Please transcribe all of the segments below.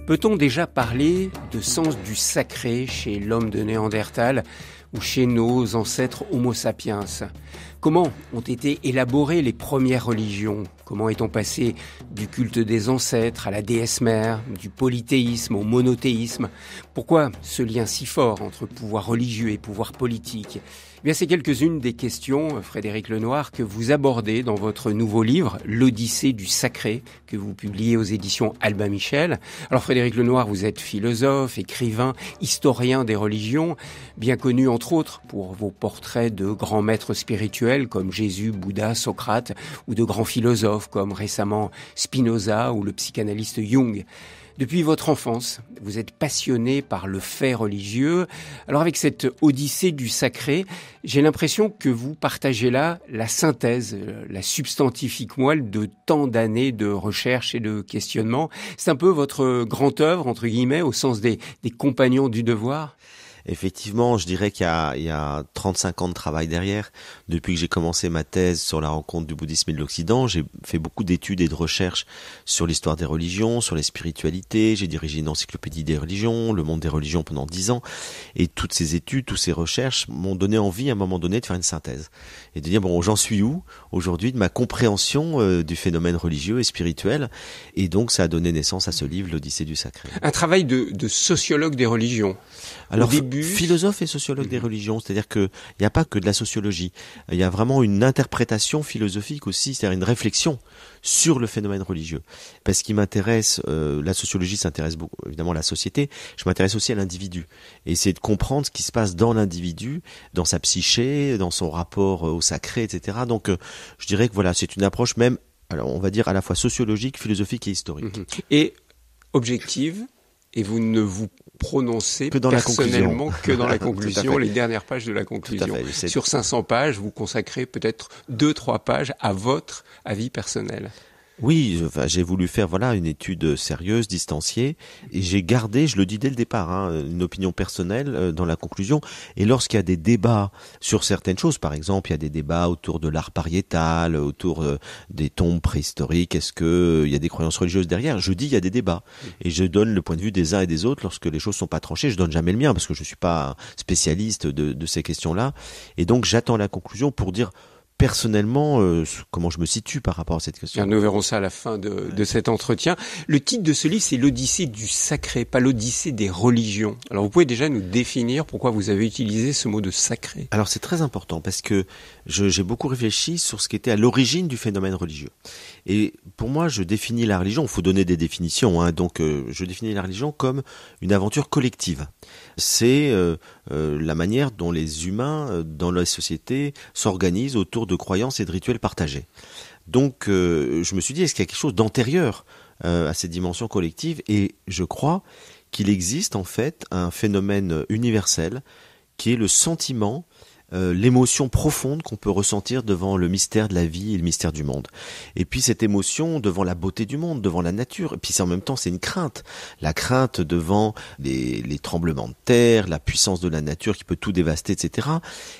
Peut-on déjà parler de sens du sacré chez l'homme de Néandertal ou chez nos ancêtres Homo sapiens? Comment ont été élaborées les premières religions? Comment est-on passé du culte des ancêtres à la déesse mère, du polythéisme au monothéisme? Pourquoi ce lien si fort entre pouvoir religieux et pouvoir politique? Eh bien, c'est quelques-unes des questions, Frédéric Lenoir, que vous abordez dans votre nouveau livre, L'Odyssée du sacré, que vous publiez aux éditions Albin Michel. Alors, Frédéric Lenoir, vous êtes philosophe, écrivain, historien des religions, bien connu entre autres pour vos portraits de grands maîtres spirituels comme Jésus, Bouddha, Socrate, ou de grands philosophes comme récemment Spinoza ou le psychanalyste Jung. Depuis votre enfance, vous êtes passionné par le fait religieux. Alors avec cette odyssée du sacré, j'ai l'impression que vous partagez là la synthèse, la substantifique moelle de tant d'années de recherche et de questionnement. C'est un peu votre grande œuvre, entre guillemets, au sens des compagnons du devoir. Effectivement, je dirais qu'il y a 35 ans de travail derrière. Depuis que j'ai commencé ma thèse sur la rencontre du bouddhisme et de l'Occident, j'ai fait beaucoup d'études et de recherches sur l'histoire des religions, sur les spiritualités. J'ai dirigé une encyclopédie des religions, le monde des religions pendant 10 ans. Et toutes ces études, toutes ces recherches m'ont donné envie à un moment donné de faire une synthèse. Et de dire, bon, j'en suis où aujourd'hui de ma compréhension du phénomène religieux et spirituel. Et donc, ça a donné naissance à ce livre, L'Odyssée du sacré. Un travail de sociologue des religions. Alors, philosophe et sociologue des religions, c'est-à-dire que il n'y a pas que de la sociologie, il y a vraiment une interprétation philosophique aussi, c'est-à-dire une réflexion sur le phénomène religieux. Parce qu'il m'intéresse, la sociologie s'intéresse beaucoup, évidemment, à la société, je m'intéresse aussi à l'individu. Et essayer de comprendre ce qui se passe dans l'individu, dans sa psyché, dans son rapport au sacré, etc. Donc, je dirais que voilà, c'est une approche même, alors on va dire à la fois sociologique, philosophique et historique. Et objective, et vous ne vous prononcez que dans personnellement que dans la conclusion, les dernières pages de la conclusion. Sur 500 pages, vous consacrez peut-être 2-3 pages à votre avis personnel. Oui, j'ai voulu faire une étude sérieuse, distanciée, et j'ai gardé, je le dis dès le départ, une opinion personnelle dans la conclusion. Et lorsqu'il y a des débats sur certaines choses, par exemple, il y a des débats autour de l'art pariétal, autour des tombes préhistoriques, est-ce que il y a des croyances religieuses derrière? Je dis il y a des débats, et je donne le point de vue des uns et des autres lorsque les choses sont pas tranchées. Je donne jamais le mien parce que je suis pas spécialiste de ces questions-là, et donc j'attends la conclusion pour dire personnellement, comment je me situe par rapport à cette question. Nous verrons ça à la fin de cet entretien. Le titre de ce livre, c'est l'Odyssée du sacré, pas l'Odyssée des religions. Alors, vous pouvez déjà nous définir pourquoi vous avez utilisé ce mot de sacré. Alors, c'est très important parce que j'ai beaucoup réfléchi sur ce qui était à l'origine du phénomène religieux. Et pour moi, je définis la religion, il faut donner des définitions, donc je définis la religion comme une aventure collective. C'est la manière dont les humains, dans la société, s'organisent autour de croyances et de rituels partagés. Donc, je me suis dit, est-ce qu'il y a quelque chose d'antérieur à cette dimension collective? Et je crois qu'il existe en fait un phénomène universel qui est le sentiment, l'émotion profonde qu'on peut ressentir devant le mystère de la vie et le mystère du monde. Et puis cette émotion devant la beauté du monde, devant la nature. Et puis en même temps, c'est une crainte. La crainte devant les tremblements de terre, la puissance de la nature qui peut tout dévaster, etc.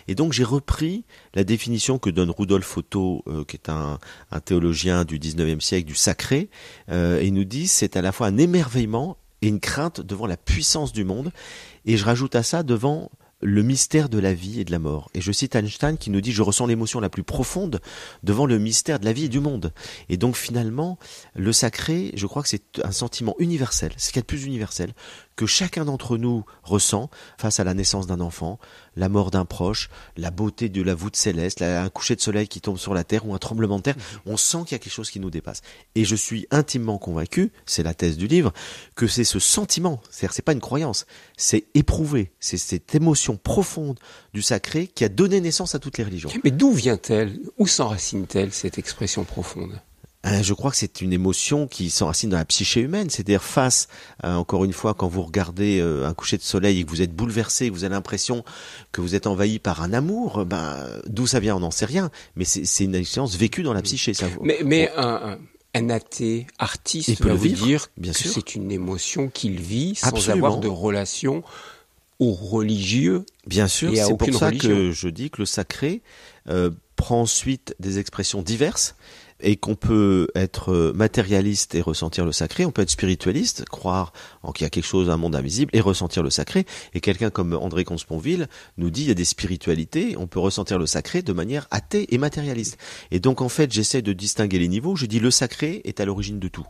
Et donc j'ai repris la définition que donne Rudolf Otto, qui est un théologien du 19e siècle, du sacré. Et il nous dit c'est à la fois un émerveillement et une crainte devant la puissance du monde. Et je rajoute à ça devant le mystère de la vie et de la mort. Et je cite Einstein qui nous dit « Je ressens l'émotion la plus profonde devant le mystère de la vie et du monde ». Et donc finalement, le sacré, je crois que c'est un sentiment universel, c'est ce qu'il y a de plus universel, que chacun d'entre nous ressent face à la naissance d'un enfant, la mort d'un proche, la beauté de la voûte céleste, un coucher de soleil qui tombe sur la terre ou un tremblement de terre. On sent qu'il y a quelque chose qui nous dépasse. Et je suis intimement convaincu, c'est la thèse du livre, que c'est ce sentiment, c'est-à-dire c'est pas une croyance, c'est éprouvé, c'est cette émotion profonde du sacré qui a donné naissance à toutes les religions. Mais d'où vient-elle? Où s'enracine-t-elle, cette expression profonde? Je crois que c'est une émotion qui s'enracine dans la psyché humaine, c'est-à-dire face, encore une fois, quand vous regardez un coucher de soleil et que vous êtes bouleversé, que vous avez l'impression que vous êtes envahi par un amour, d'où ça vient, on n'en sait rien, mais c'est une expérience vécue dans la psyché. Ça. Mais un athée artiste va vous dire que c'est une émotion qu'il vit sans avoir de relation au religieux. Bien sûr, et à c'est pour ça religion. que je dis que le sacré prend ensuite des expressions diverses et qu'on peut être matérialiste et ressentir le sacré, on peut être spiritualiste, croire qu'il y a quelque chose, un monde invisible, et ressentir le sacré. Et quelqu'un comme André Comte-Sponville nous dit il y a des spiritualités, on peut ressentir le sacré de manière athée et matérialiste. Et donc en fait, j'essaie de distinguer les niveaux. Je dis le sacré est à l'origine de tout.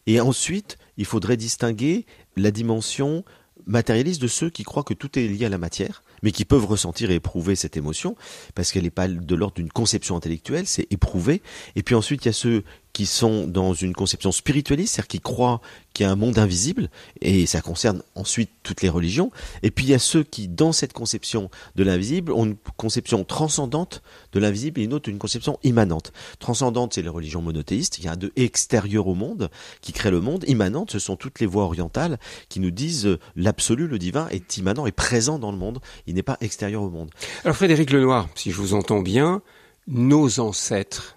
Et ensuite, il faudrait distinguer la dimension matérialiste de ceux qui croient que tout est lié à la matière, mais qui peuvent ressentir et éprouver cette émotion, parce qu'elle n'est pas de l'ordre d'une conception intellectuelle, c'est éprouvé. Et puis ensuite, il y a ceux qui sont dans une conception spiritualiste, c'est-à-dire qui croient qu'il y a un monde invisible, et ça concerne ensuite toutes les religions. Et puis il y a ceux qui, dans cette conception de l'invisible, ont une conception transcendante de l'invisible et une autre, une conception immanente. Transcendante, c'est les religions monothéistes, il y a un de extérieur au monde qui crée le monde. Immanente, ce sont toutes les voies orientales qui nous disent l'absolu, le divin est immanent, est présent dans le monde, il n'est pas extérieur au monde. Alors Frédéric Lenoir, si je vous entends bien, nos ancêtres,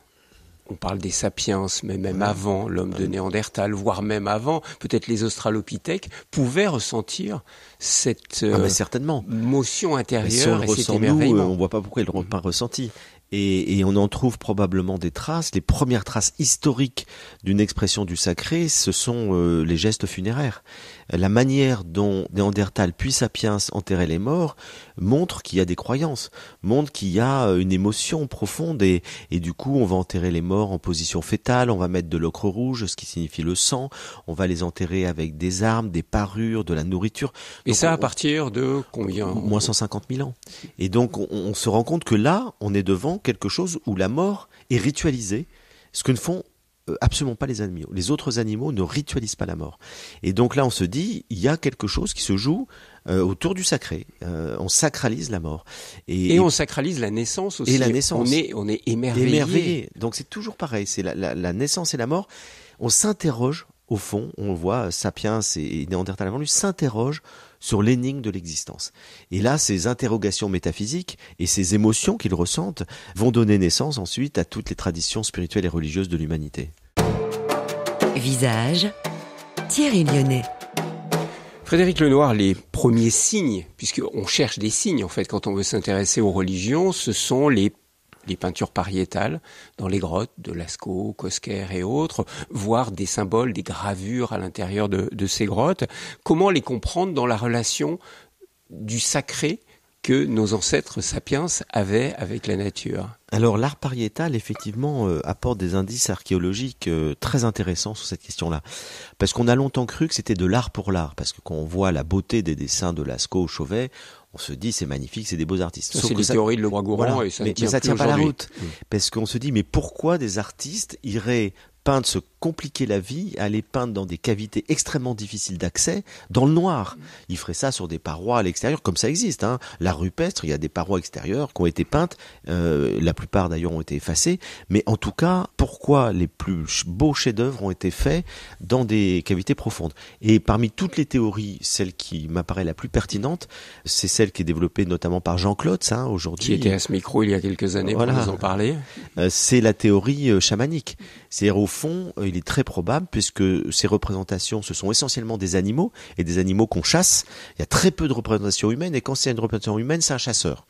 on parle des sapiens, mais même avant, l'homme de Néandertal, voire même avant, peut-être les australopithèques, pouvaient ressentir cette certainement. motion intérieure si on et le cet ressent, émerveillement. On ne voit pas pourquoi ils ne l'ont pas ressenti. Et on en trouve probablement des traces. Les premières traces historiques d'une expression du sacré, ce sont les gestes funéraires. La manière dont Néandertal puis Sapiens enterraient les morts montre qu'il y a des croyances, montre qu'il y a une émotion profonde et du coup on va enterrer les morts en position fétale, on va mettre de l'ocre rouge, ce qui signifie le sang, on va les enterrer avec des armes, des parures, de la nourriture. Et donc, ça à partir de combien ? Moins 150 000 ans. Et donc on se rend compte que là, on est devant quelque chose où la mort est ritualisée, ce que ne font absolument pas les animaux. Les autres animaux ne ritualisent pas la mort. Et donc là, on se dit, il y a quelque chose qui se joue autour du sacré. On sacralise la mort. Et on sacralise la naissance aussi. Et la naissance. On est émerveillé. Donc c'est toujours pareil. C'est la naissance et la mort. On s'interroge, au fond, on voit, Sapiens et Néandertal avant lui s'interrogent sur l'énigme de l'existence. Et là, ces interrogations métaphysiques et ces émotions qu'ils ressentent vont donner naissance ensuite à toutes les traditions spirituelles et religieuses de l'humanité. Visage, Thierry Lyonnais. Frédéric Lenoir, les premiers signes, puisqu'on cherche des signes en fait quand on veut s'intéresser aux religions, ce sont les peintures pariétales dans les grottes de Lascaux, Cosquer et autres, voire des symboles, des gravures à l'intérieur de ces grottes. Comment les comprendre dans la relation du sacré que nos ancêtres sapiens avaient avec la nature ? Alors l'art pariétal effectivement apporte des indices archéologiques très intéressants sur cette question-là, parce qu'on a longtemps cru que c'était de l'art pour l'art, parce que quand on voit la beauté des dessins de Lascaux, Chauvet, on se dit c'est magnifique, c'est des beaux artistes. Ça, c'est les théories de Lebrun-Gourand, voilà. Et ça mais ça tient pas la route, parce qu'on se dit mais pourquoi des artistes iraient peindre, se compliquer la vie, aller peindre dans des cavités extrêmement difficiles d'accès, dans le noir. Ils feraient ça sur des parois à l'extérieur, comme ça existe. L'art rupestre, il y a des parois extérieures qui ont été peintes, la plupart d'ailleurs ont été effacées, mais en tout cas, pourquoi les plus beaux chefs-d'œuvre ont été faits dans des cavités profondes ? Et parmi toutes les théories, celle qui m'apparaît la plus pertinente, c'est celle qui est développée notamment par Jean Klotz, aujourd'hui. Qui était à ce micro il y a quelques années pour nous en parler. C'est la théorie chamanique. C'est-à-dire au fond, il est très probable, puisque ces représentations, ce sont essentiellement des animaux, et des animaux qu'on chasse. Il y a très peu de représentations humaines, et quand c'est une représentation humaine, c'est un chasseur.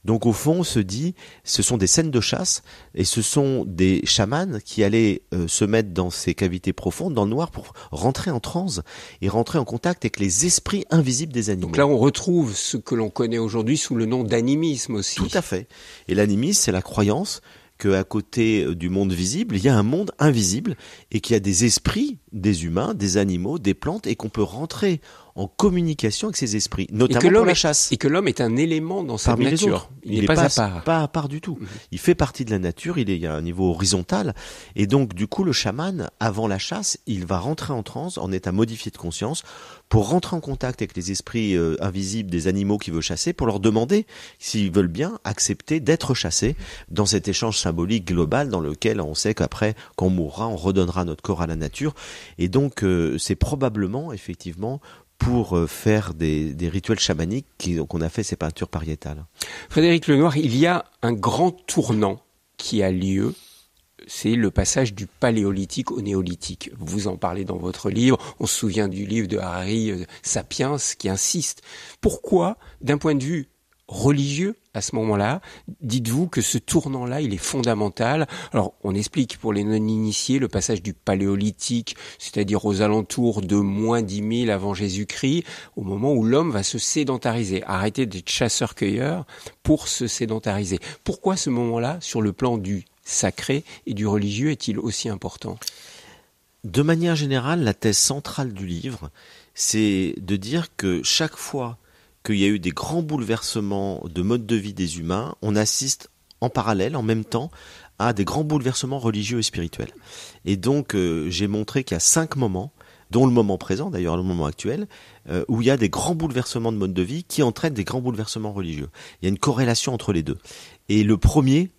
Donc au fond, on se dit, ce sont des scènes de chasse, et ce sont des chamans qui allaient se mettre dans ces cavités profondes, dans le noir, pour rentrer en transe, et rentrer en contact avec les esprits invisibles des animaux. Donc là, on retrouve ce que l'on connaît aujourd'hui sous le nom d'animisme aussi. Tout à fait. Et l'animisme, c'est la croyance qu'à côté du monde visible, il y a un monde invisible et qu'il y a des esprits, des humains, des animaux, des plantes et qu'on peut rentrer en communication avec ces esprits, notamment pour la chasse. Et que l'homme est un élément dans cette nature. Il n'est pas à part. Pas à part du tout. Il fait partie de la nature, il y a un niveau horizontal. Et donc, du coup, le chaman, avant la chasse, il va rentrer en transe, en état modifié de conscience, pour rentrer en contact avec les esprits invisibles des animaux qu'il veut chasser, pour leur demander s'ils veulent bien accepter d'être chassés dans cet échange symbolique global dans lequel on sait qu'après, quand on mourra, on redonnera notre corps à la nature. Et donc, c'est probablement, effectivement, pour faire des rituels chamaniques qu'on a fait ces peintures pariétales. Frédéric Lenoir, il y a un grand tournant qui a lieu, c'est le passage du paléolithique au néolithique. Vous en parlez dans votre livre, on se souvient du livre de Harari Sapiens qui insiste. Pourquoi, d'un point de vue religieux, à ce moment-là, dites-vous que ce tournant-là, il est fondamental. Alors, on explique pour les non-initiés le passage du paléolithique, c'est-à-dire aux alentours de moins 10 000 avant Jésus-Christ, au moment où l'homme va se sédentariser, arrêter d'être chasseur-cueilleur pour se sédentariser. Pourquoi ce moment-là, sur le plan du sacré et du religieux, est-il aussi important ? De manière générale, la thèse centrale du livre, c'est de dire que chaque fois qu'il y a eu des grands bouleversements de mode de vie des humains, on assiste en parallèle, en même temps, à des grands bouleversements religieux et spirituels. Et donc, j'ai montré qu'il y a 5 moments, dont le moment présent, d'ailleurs le moment actuel, où il y a des grands bouleversements de mode de vie qui entraînent des grands bouleversements religieux. Il y a une corrélation entre les deux. Et le premier,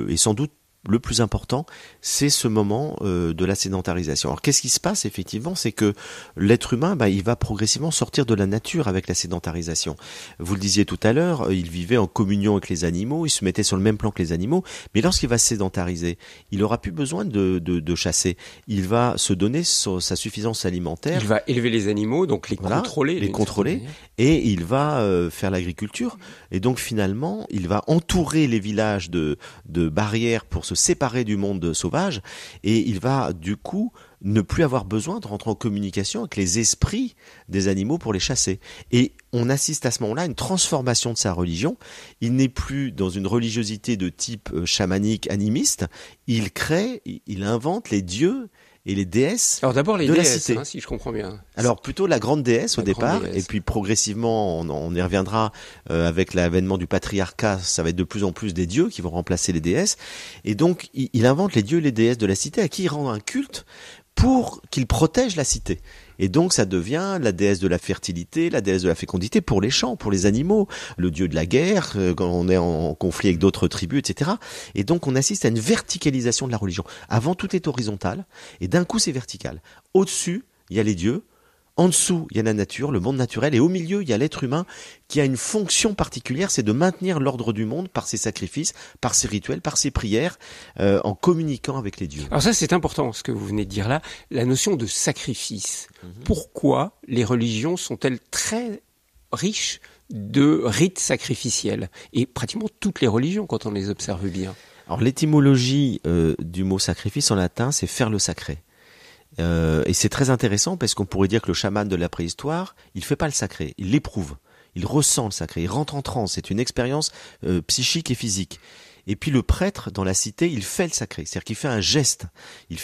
et sans doute le plus important, c'est ce moment de la sédentarisation. Alors qu'est-ce qui se passe effectivement, c'est que l'être humain, il va progressivement sortir de la nature avec la sédentarisation. Vous le disiez tout à l'heure, il vivait en communion avec les animaux, il se mettait sur le même plan que les animaux, mais lorsqu'il va se sédentariser, il aura plus besoin de chasser. Il va se donner sa suffisance alimentaire. Il va élever les animaux, donc les contrôler, et il va faire l'agriculture. Et donc finalement, il va entourer les villages de barrières pour se séparer du monde sauvage, et il va du coup ne plus avoir besoin de rentrer en communication avec les esprits des animaux pour les chasser. Et on assiste à ce moment-là à une transformation de sa religion. Il n'est plus dans une religiosité de type chamanique, animiste. Il crée, il invente les dieux et les déesses. Alors d'abord les de déesses, la cité. Si je comprends bien. Alors plutôt la grande déesse au départ, déesse. Et puis progressivement, on y reviendra avec l'avènement du patriarcat, ça va être de plus en plus des dieux qui vont remplacer les déesses. Et donc il invente les dieux et les déesses de la cité à qui il rend un culte pour qu'ils protègent la cité. Et donc ça devient la déesse de la fertilité, la déesse de la fécondité pour les champs, pour les animaux, le dieu de la guerre, quand on est en conflit avec d'autres tribus, etc. Et donc on assiste à une verticalisation de la religion. Avant, tout est horizontal, et d'un coup c'est vertical. Au-dessus, il y a les dieux, en dessous, il y a la nature, le monde naturel, et au milieu, il y a l'être humain qui a une fonction particulière, c'est de maintenir l'ordre du monde par ses sacrifices, par ses rituels, par ses prières, en communiquant avec les dieux. Alors ça, c'est important, ce que vous venez de dire là, la notion de sacrifice. Pourquoi les religions sont-elles très riches de rites sacrificiels ? Et pratiquement toutes les religions, quand on les observe bien. Alors l'étymologie du mot sacrifice en latin, c'est faire le sacré. Et c'est très intéressant parce qu'on pourrait dire que le chaman de la préhistoire, il fait pas le sacré, il l'éprouve, il ressent le sacré, il rentre en transe, c'est une expérience psychique et physique. Et puis le prêtre dans la cité, il fait le sacré, c'est-à-dire qu'il fait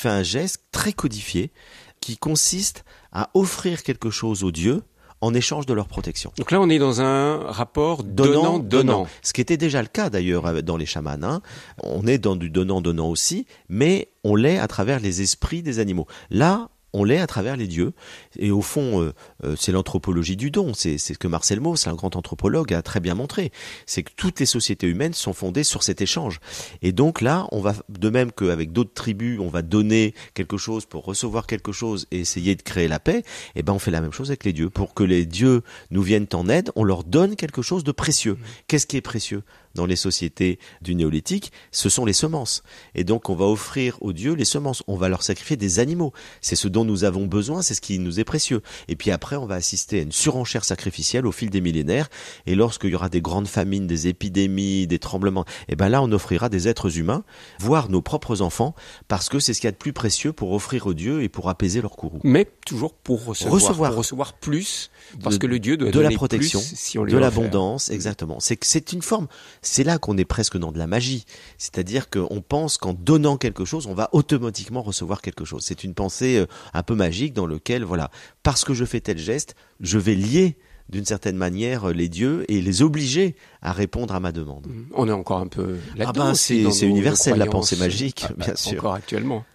un geste très codifié qui consiste à offrir quelque chose aux dieux en échange de leur protection. Donc là, on est dans un rapport donnant-donnant. Ce qui était déjà le cas d'ailleurs dans les chamans. Hein. On est dans du donnant-donnant aussi, mais on l'est à travers les esprits des animaux. Là, on l'est à travers les dieux. Et au fond, c'est l'anthropologie du don. C'est ce que Marcel Mauss, un grand anthropologue, a très bien montré. C'est que toutes les sociétés humaines sont fondées sur cet échange. Et donc là, on va, de même qu'avec d'autres tribus, on va donner quelque chose pour recevoir quelque chose et essayer de créer la paix, et ben on fait la même chose avec les dieux. Pour que les dieux nous viennent en aide, on leur donne quelque chose de précieux. Qu'est-ce qui est précieux ? Dans les sociétés du néolithique, ce sont les semences. Et donc, on va offrir aux dieux les semences. On va leur sacrifier des animaux. C'est ce dont nous avons besoin, c'est ce qui nous est précieux. Et puis après, on va assister à une surenchère sacrificielle au fil des millénaires. Et lorsqu'il y aura des grandes famines, des épidémies, des tremblements, et ben là, on offrira des êtres humains, voire nos propres enfants, parce que c'est ce qu'il y a de plus précieux pour offrir aux dieux et pour apaiser leur courroux. Mais toujours pour recevoir plus, parce que le dieu doit donner de la protection, plus si on lui de offre. l'abondance, exactement. C'est une forme. C'est là qu'on est presque dans de la magie. C'est-à-dire qu'on pense qu'en donnant quelque chose, on va automatiquement recevoir quelque chose. C'est une pensée un peu magique dans laquelle, voilà, parce que je fais tel geste, je vais lier d'une certaine manière les dieux et les obliger à répondre à ma demande. On est encore un peu là-dedans. C'est universel la pensée magique, bien sûr. Encore actuellement.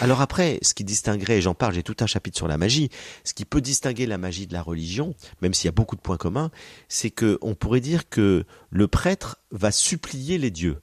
Alors après, ce qui distinguerait, et j'en parle, j'ai tout un chapitre sur la magie, ce qui peut distinguer la magie de la religion, même s'il y a beaucoup de points communs, c'est que on pourrait dire que le prêtre va supplier les dieux,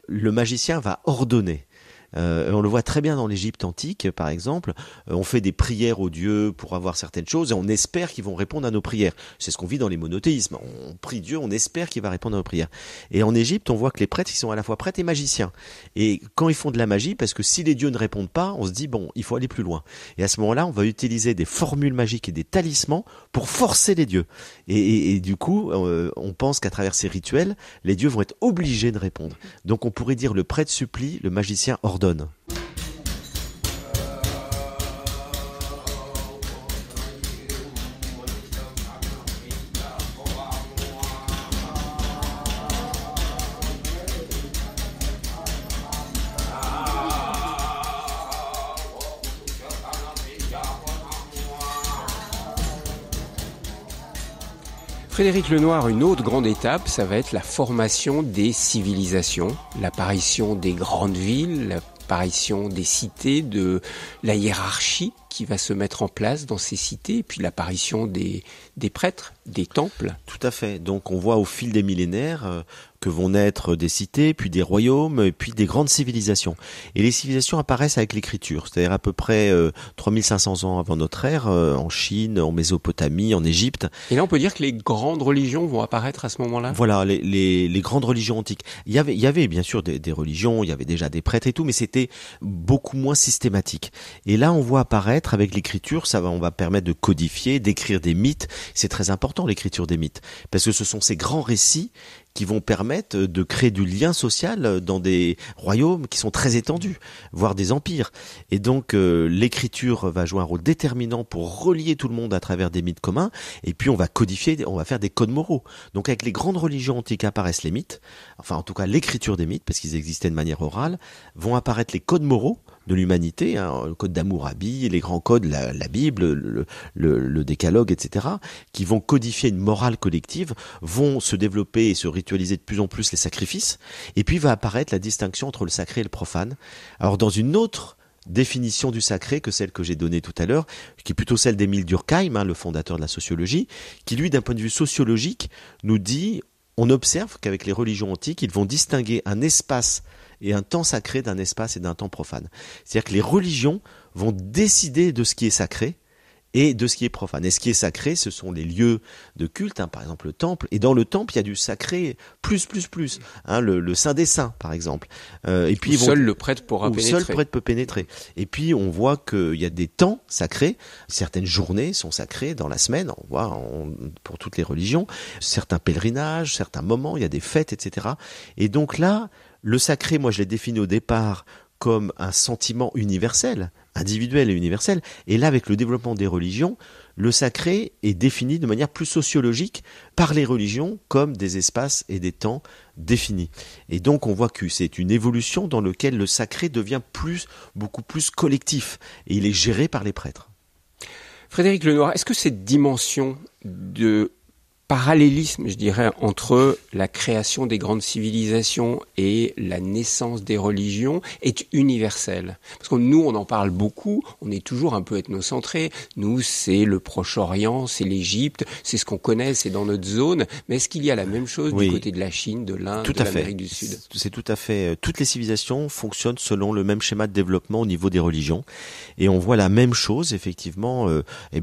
le magicien va ordonner. On le voit très bien dans l'Égypte antique, par exemple. On fait des prières aux dieux pour avoir certaines choses et on espère qu'ils vont répondre à nos prières. C'est ce qu'on vit dans les monothéismes. On prie Dieu, on espère qu'il va répondre à nos prières. Et en Égypte, on voit que les prêtres, ils sont à la fois prêtres et magiciens. Et quand ils font de la magie, parce que si les dieux ne répondent pas, on se dit, bon, il faut aller plus loin. Et à ce moment-là, on va utiliser des formules magiques et des talismans pour forcer les dieux. Et du coup, on pense qu'à travers ces rituels, les dieux vont être obligés de répondre. Donc on pourrait dire le prêtre supplie, le magicien ordonne. Frédéric Lenoir, une autre grande étape, ça va être la formation des civilisations, l'apparition des grandes villes, l'apparition des cités, de la hiérarchie qui va se mettre en place dans ces cités, et puis l'apparition des prêtres, des temples. Tout à fait. Donc on voit au fil des millénaires que vont naître des cités, puis des royaumes, et puis des grandes civilisations. Et les civilisations apparaissent avec l'écriture, c'est-à-dire à peu près 3500 ans avant notre ère, en Chine, en Mésopotamie, en Égypte. Et là on peut dire que les grandes religions vont apparaître à ce moment-là ? Voilà, les grandes religions antiques. Il y avait bien sûr des religions, il y avait déjà des prêtres et tout, mais c'était beaucoup moins systématique. Et là on voit apparaître avec l'écriture, on va permettre de codifier, d'écrire des mythes. C'est très important l'écriture des mythes, parce que ce sont ces grands récits qui vont permettre de créer du lien social dans des royaumes qui sont très étendus, voire des empires. Et donc l'écriture va jouer un rôle déterminant pour relier tout le monde à travers des mythes communs, et puis on va codifier, on va faire des codes moraux. Donc avec les grandes religions antiques apparaissent les mythes, enfin en tout cas l'écriture des mythes, parce qu'ils existaient de manière orale, vont apparaître les codes moraux de l'humanité, le code d'Hammurabi, les grands codes, la Bible, le décalogue, etc., qui vont codifier une morale collective, vont se développer et se ritualiser de plus en plus les sacrifices, et puis va apparaître la distinction entre le sacré et le profane. Alors dans une autre définition du sacré que celle que j'ai donnée tout à l'heure, qui est plutôt celle d'Émile Durkheim, le fondateur de la sociologie, qui lui, d'un point de vue sociologique, nous dit, on observe qu'avec les religions antiques, ils vont distinguer un espace et un temps sacré d'un espace et d'un temps profane. C'est-à-dire que les religions vont décider de ce qui est sacré et de ce qui est profane. Et ce qui est sacré, ce sont les lieux de culte, par exemple le temple. Et dans le temple, il y a du sacré plus. Le saint des saints, par exemple. Et puis seul le prêtre pourra pénétrer. Seul le prêtre peut pénétrer. Et puis on voit qu'il y a des temps sacrés. Certaines journées sont sacrées dans la semaine. On voit pour toutes les religions. Certains pèlerinages, certains moments, il y a des fêtes, etc. Et donc là, le sacré, moi je l'ai défini au départ comme un sentiment universel, individuel et universel. Et là, avec le développement des religions, le sacré est défini de manière plus sociologique par les religions comme des espaces et des temps définis. Et donc on voit que c'est une évolution dans laquelle le sacré devient beaucoup plus collectif. Et il est géré par les prêtres. Frédéric Lenoir, est-ce que cette dimension de parallélisme, je dirais, entre la création des grandes civilisations et la naissance des religions est universelle? Parce que nous, on en parle beaucoup, on est toujours un peu ethnocentré. Nous, c'est le Proche-Orient, c'est l'Égypte, c'est ce qu'on connaît, c'est dans notre zone. Mais est-ce qu'il y a la même chose du côté de la Chine, de l'Inde, de l'Amérique du Sud? C'est tout à fait. Toutes les civilisations fonctionnent selon le même schéma de développement au niveau des religions. Et on voit la même chose, effectivement.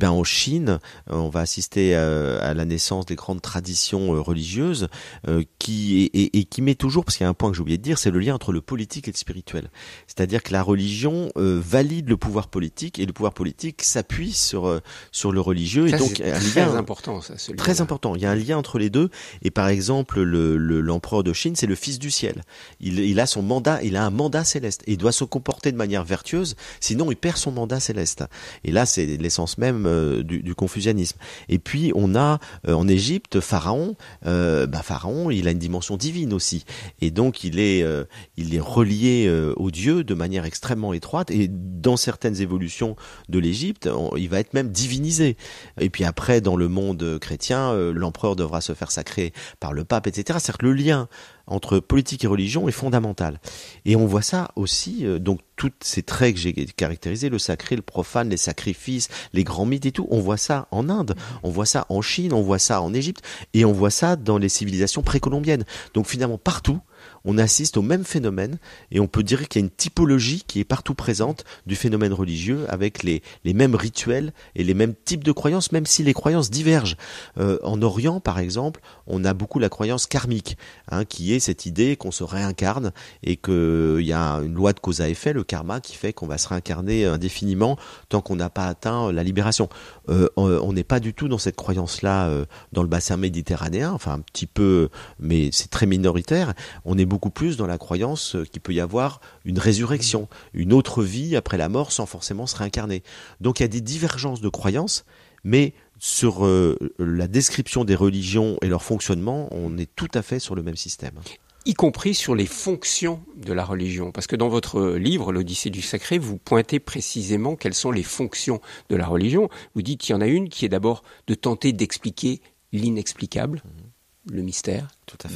En Chine, on va assister à la naissance des grandes traditions religieuses qui met toujours, parce qu'il y a un point que j'ai oublié de dire, c'est le lien entre le politique et le spirituel. C'est-à-dire que la religion valide le pouvoir politique et le pouvoir politique s'appuie sur le religieux. Ça, et donc c'est très important, ça, ce lien. Très important. Il y a un lien entre les deux. Et par exemple, l'empereur de Chine, c'est le fils du ciel. Il a son mandat, il a un mandat céleste et il doit se comporter de manière vertueuse, sinon il perd son mandat céleste. Et là, c'est l'essence même du confucianisme. Et puis on a en Égypte Pharaon. Pharaon, il a une dimension divine aussi, et donc il est relié au Dieu de manière extrêmement étroite. Et dans certaines évolutions de l'Égypte, il va être même divinisé. Et puis après, dans le monde chrétien, l'empereur devra se faire sacrer par le pape, etc. C'est-à-dire que le lien entre politique et religion est fondamental. Et on voit ça aussi, donc tous ces traits que j'ai caractérisés, le sacré, le profane, les sacrifices, les grands mythes et tout, on voit ça en Inde, on voit ça en Chine, on voit ça en Égypte, et on voit ça dans les civilisations précolombiennes. Donc finalement, partout, on assiste au même phénomène et on peut dire qu'il y a une typologie qui est partout présente du phénomène religieux avec les mêmes rituels et les mêmes types de croyances, même si les croyances divergent. En Orient, par exemple, on a beaucoup la croyance karmique, qui est cette idée qu'on se réincarne et qu'il y a une loi de cause à effet, le karma, qui fait qu'on va se réincarner indéfiniment tant qu'on n'a pas atteint la libération. On n'est pas du tout dans cette croyance-là dans le bassin méditerranéen, enfin un petit peu, mais c'est très minoritaire. On est beaucoup plus dans la croyance qu'il peut y avoir une résurrection, une autre vie après la mort sans forcément se réincarner. Donc il y a des divergences de croyances, mais sur la description des religions et leur fonctionnement, on est tout à fait sur le même système. Y compris sur les fonctions de la religion. Parce que dans votre livre, l'Odyssée du Sacré, vous pointez précisément quelles sont les fonctions de la religion. Vous dites qu'il y en a une qui est d'abord de tenter d'expliquer l'inexplicable, le mystère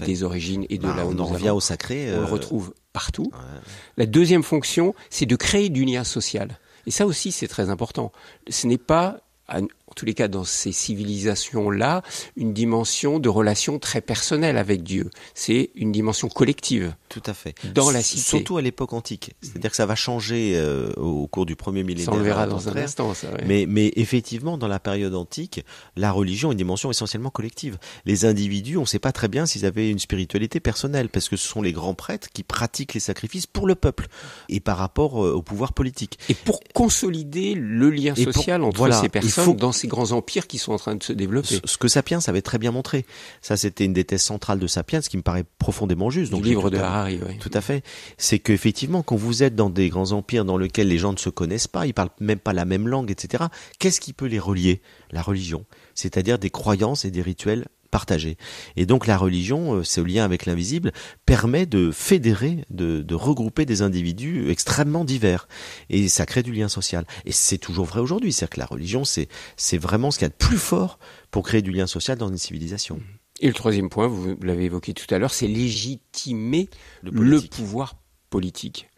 des origines et de là où on nous en revient au sacré. On le retrouve partout. Ouais. La deuxième fonction, c'est de créer du lien social. Et ça aussi, c'est très important. Ce n'est pas, en tous les cas dans ces civilisations-là, une dimension de relation très personnelle avec Dieu. C'est une dimension collective. Tout à fait. Dans la cité. Surtout à l'époque antique. C'est-à-dire que ça va changer au cours du premier millénaire. Ça on le verra dans un instant, ça. Ouais. Mais effectivement, dans la période antique, la religion a une dimension essentiellement collective. Les individus, on ne sait pas très bien s'ils avaient une spiritualité personnelle, parce que ce sont les grands prêtres qui pratiquent les sacrifices pour le peuple et par rapport au pouvoir politique. Et pour consolider le lien social entre ces personnes dans ces grands empires qui sont en train de se développer. Ce que Sapiens avait très bien montré. Ça, c'était une des thèses centrales de Sapiens, ce qui me paraît profondément juste. Donc, du livre de Harari, oui. Tout à fait. C'est qu'effectivement, quand vous êtes dans des grands empires dans lesquels les gens ne se connaissent pas, ils parlent même pas la même langue, etc., qu'est-ce qui peut les relier? La religion. C'est-à-dire des croyances et des rituels partagés. Et donc la religion, ce lien avec l'invisible, permet de fédérer, de regrouper des individus extrêmement divers. Et ça crée du lien social. Et c'est toujours vrai aujourd'hui. C'est-à-dire que la religion, c'est vraiment ce qu'il y a de plus fort pour créer du lien social dans une civilisation. Et le troisième point, vous l'avez évoqué tout à l'heure, c'est légitimer le pouvoir politique.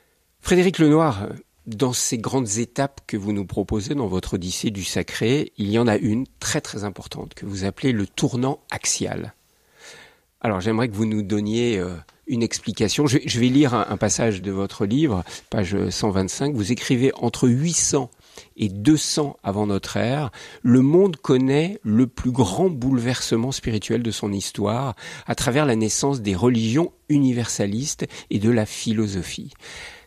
Frédéric Lenoir, dans ces grandes étapes que vous nous proposez dans votre Odyssée du Sacré, il y en a une très très importante que vous appelez le tournant axial. Alors j'aimerais que vous nous donniez une explication. Je vais lire un passage de votre livre, page 125. Vous écrivez « Entre 800 et 200 avant notre ère, le monde connaît le plus grand bouleversement spirituel de son histoire à travers la naissance des religions universalistes et de la philosophie. »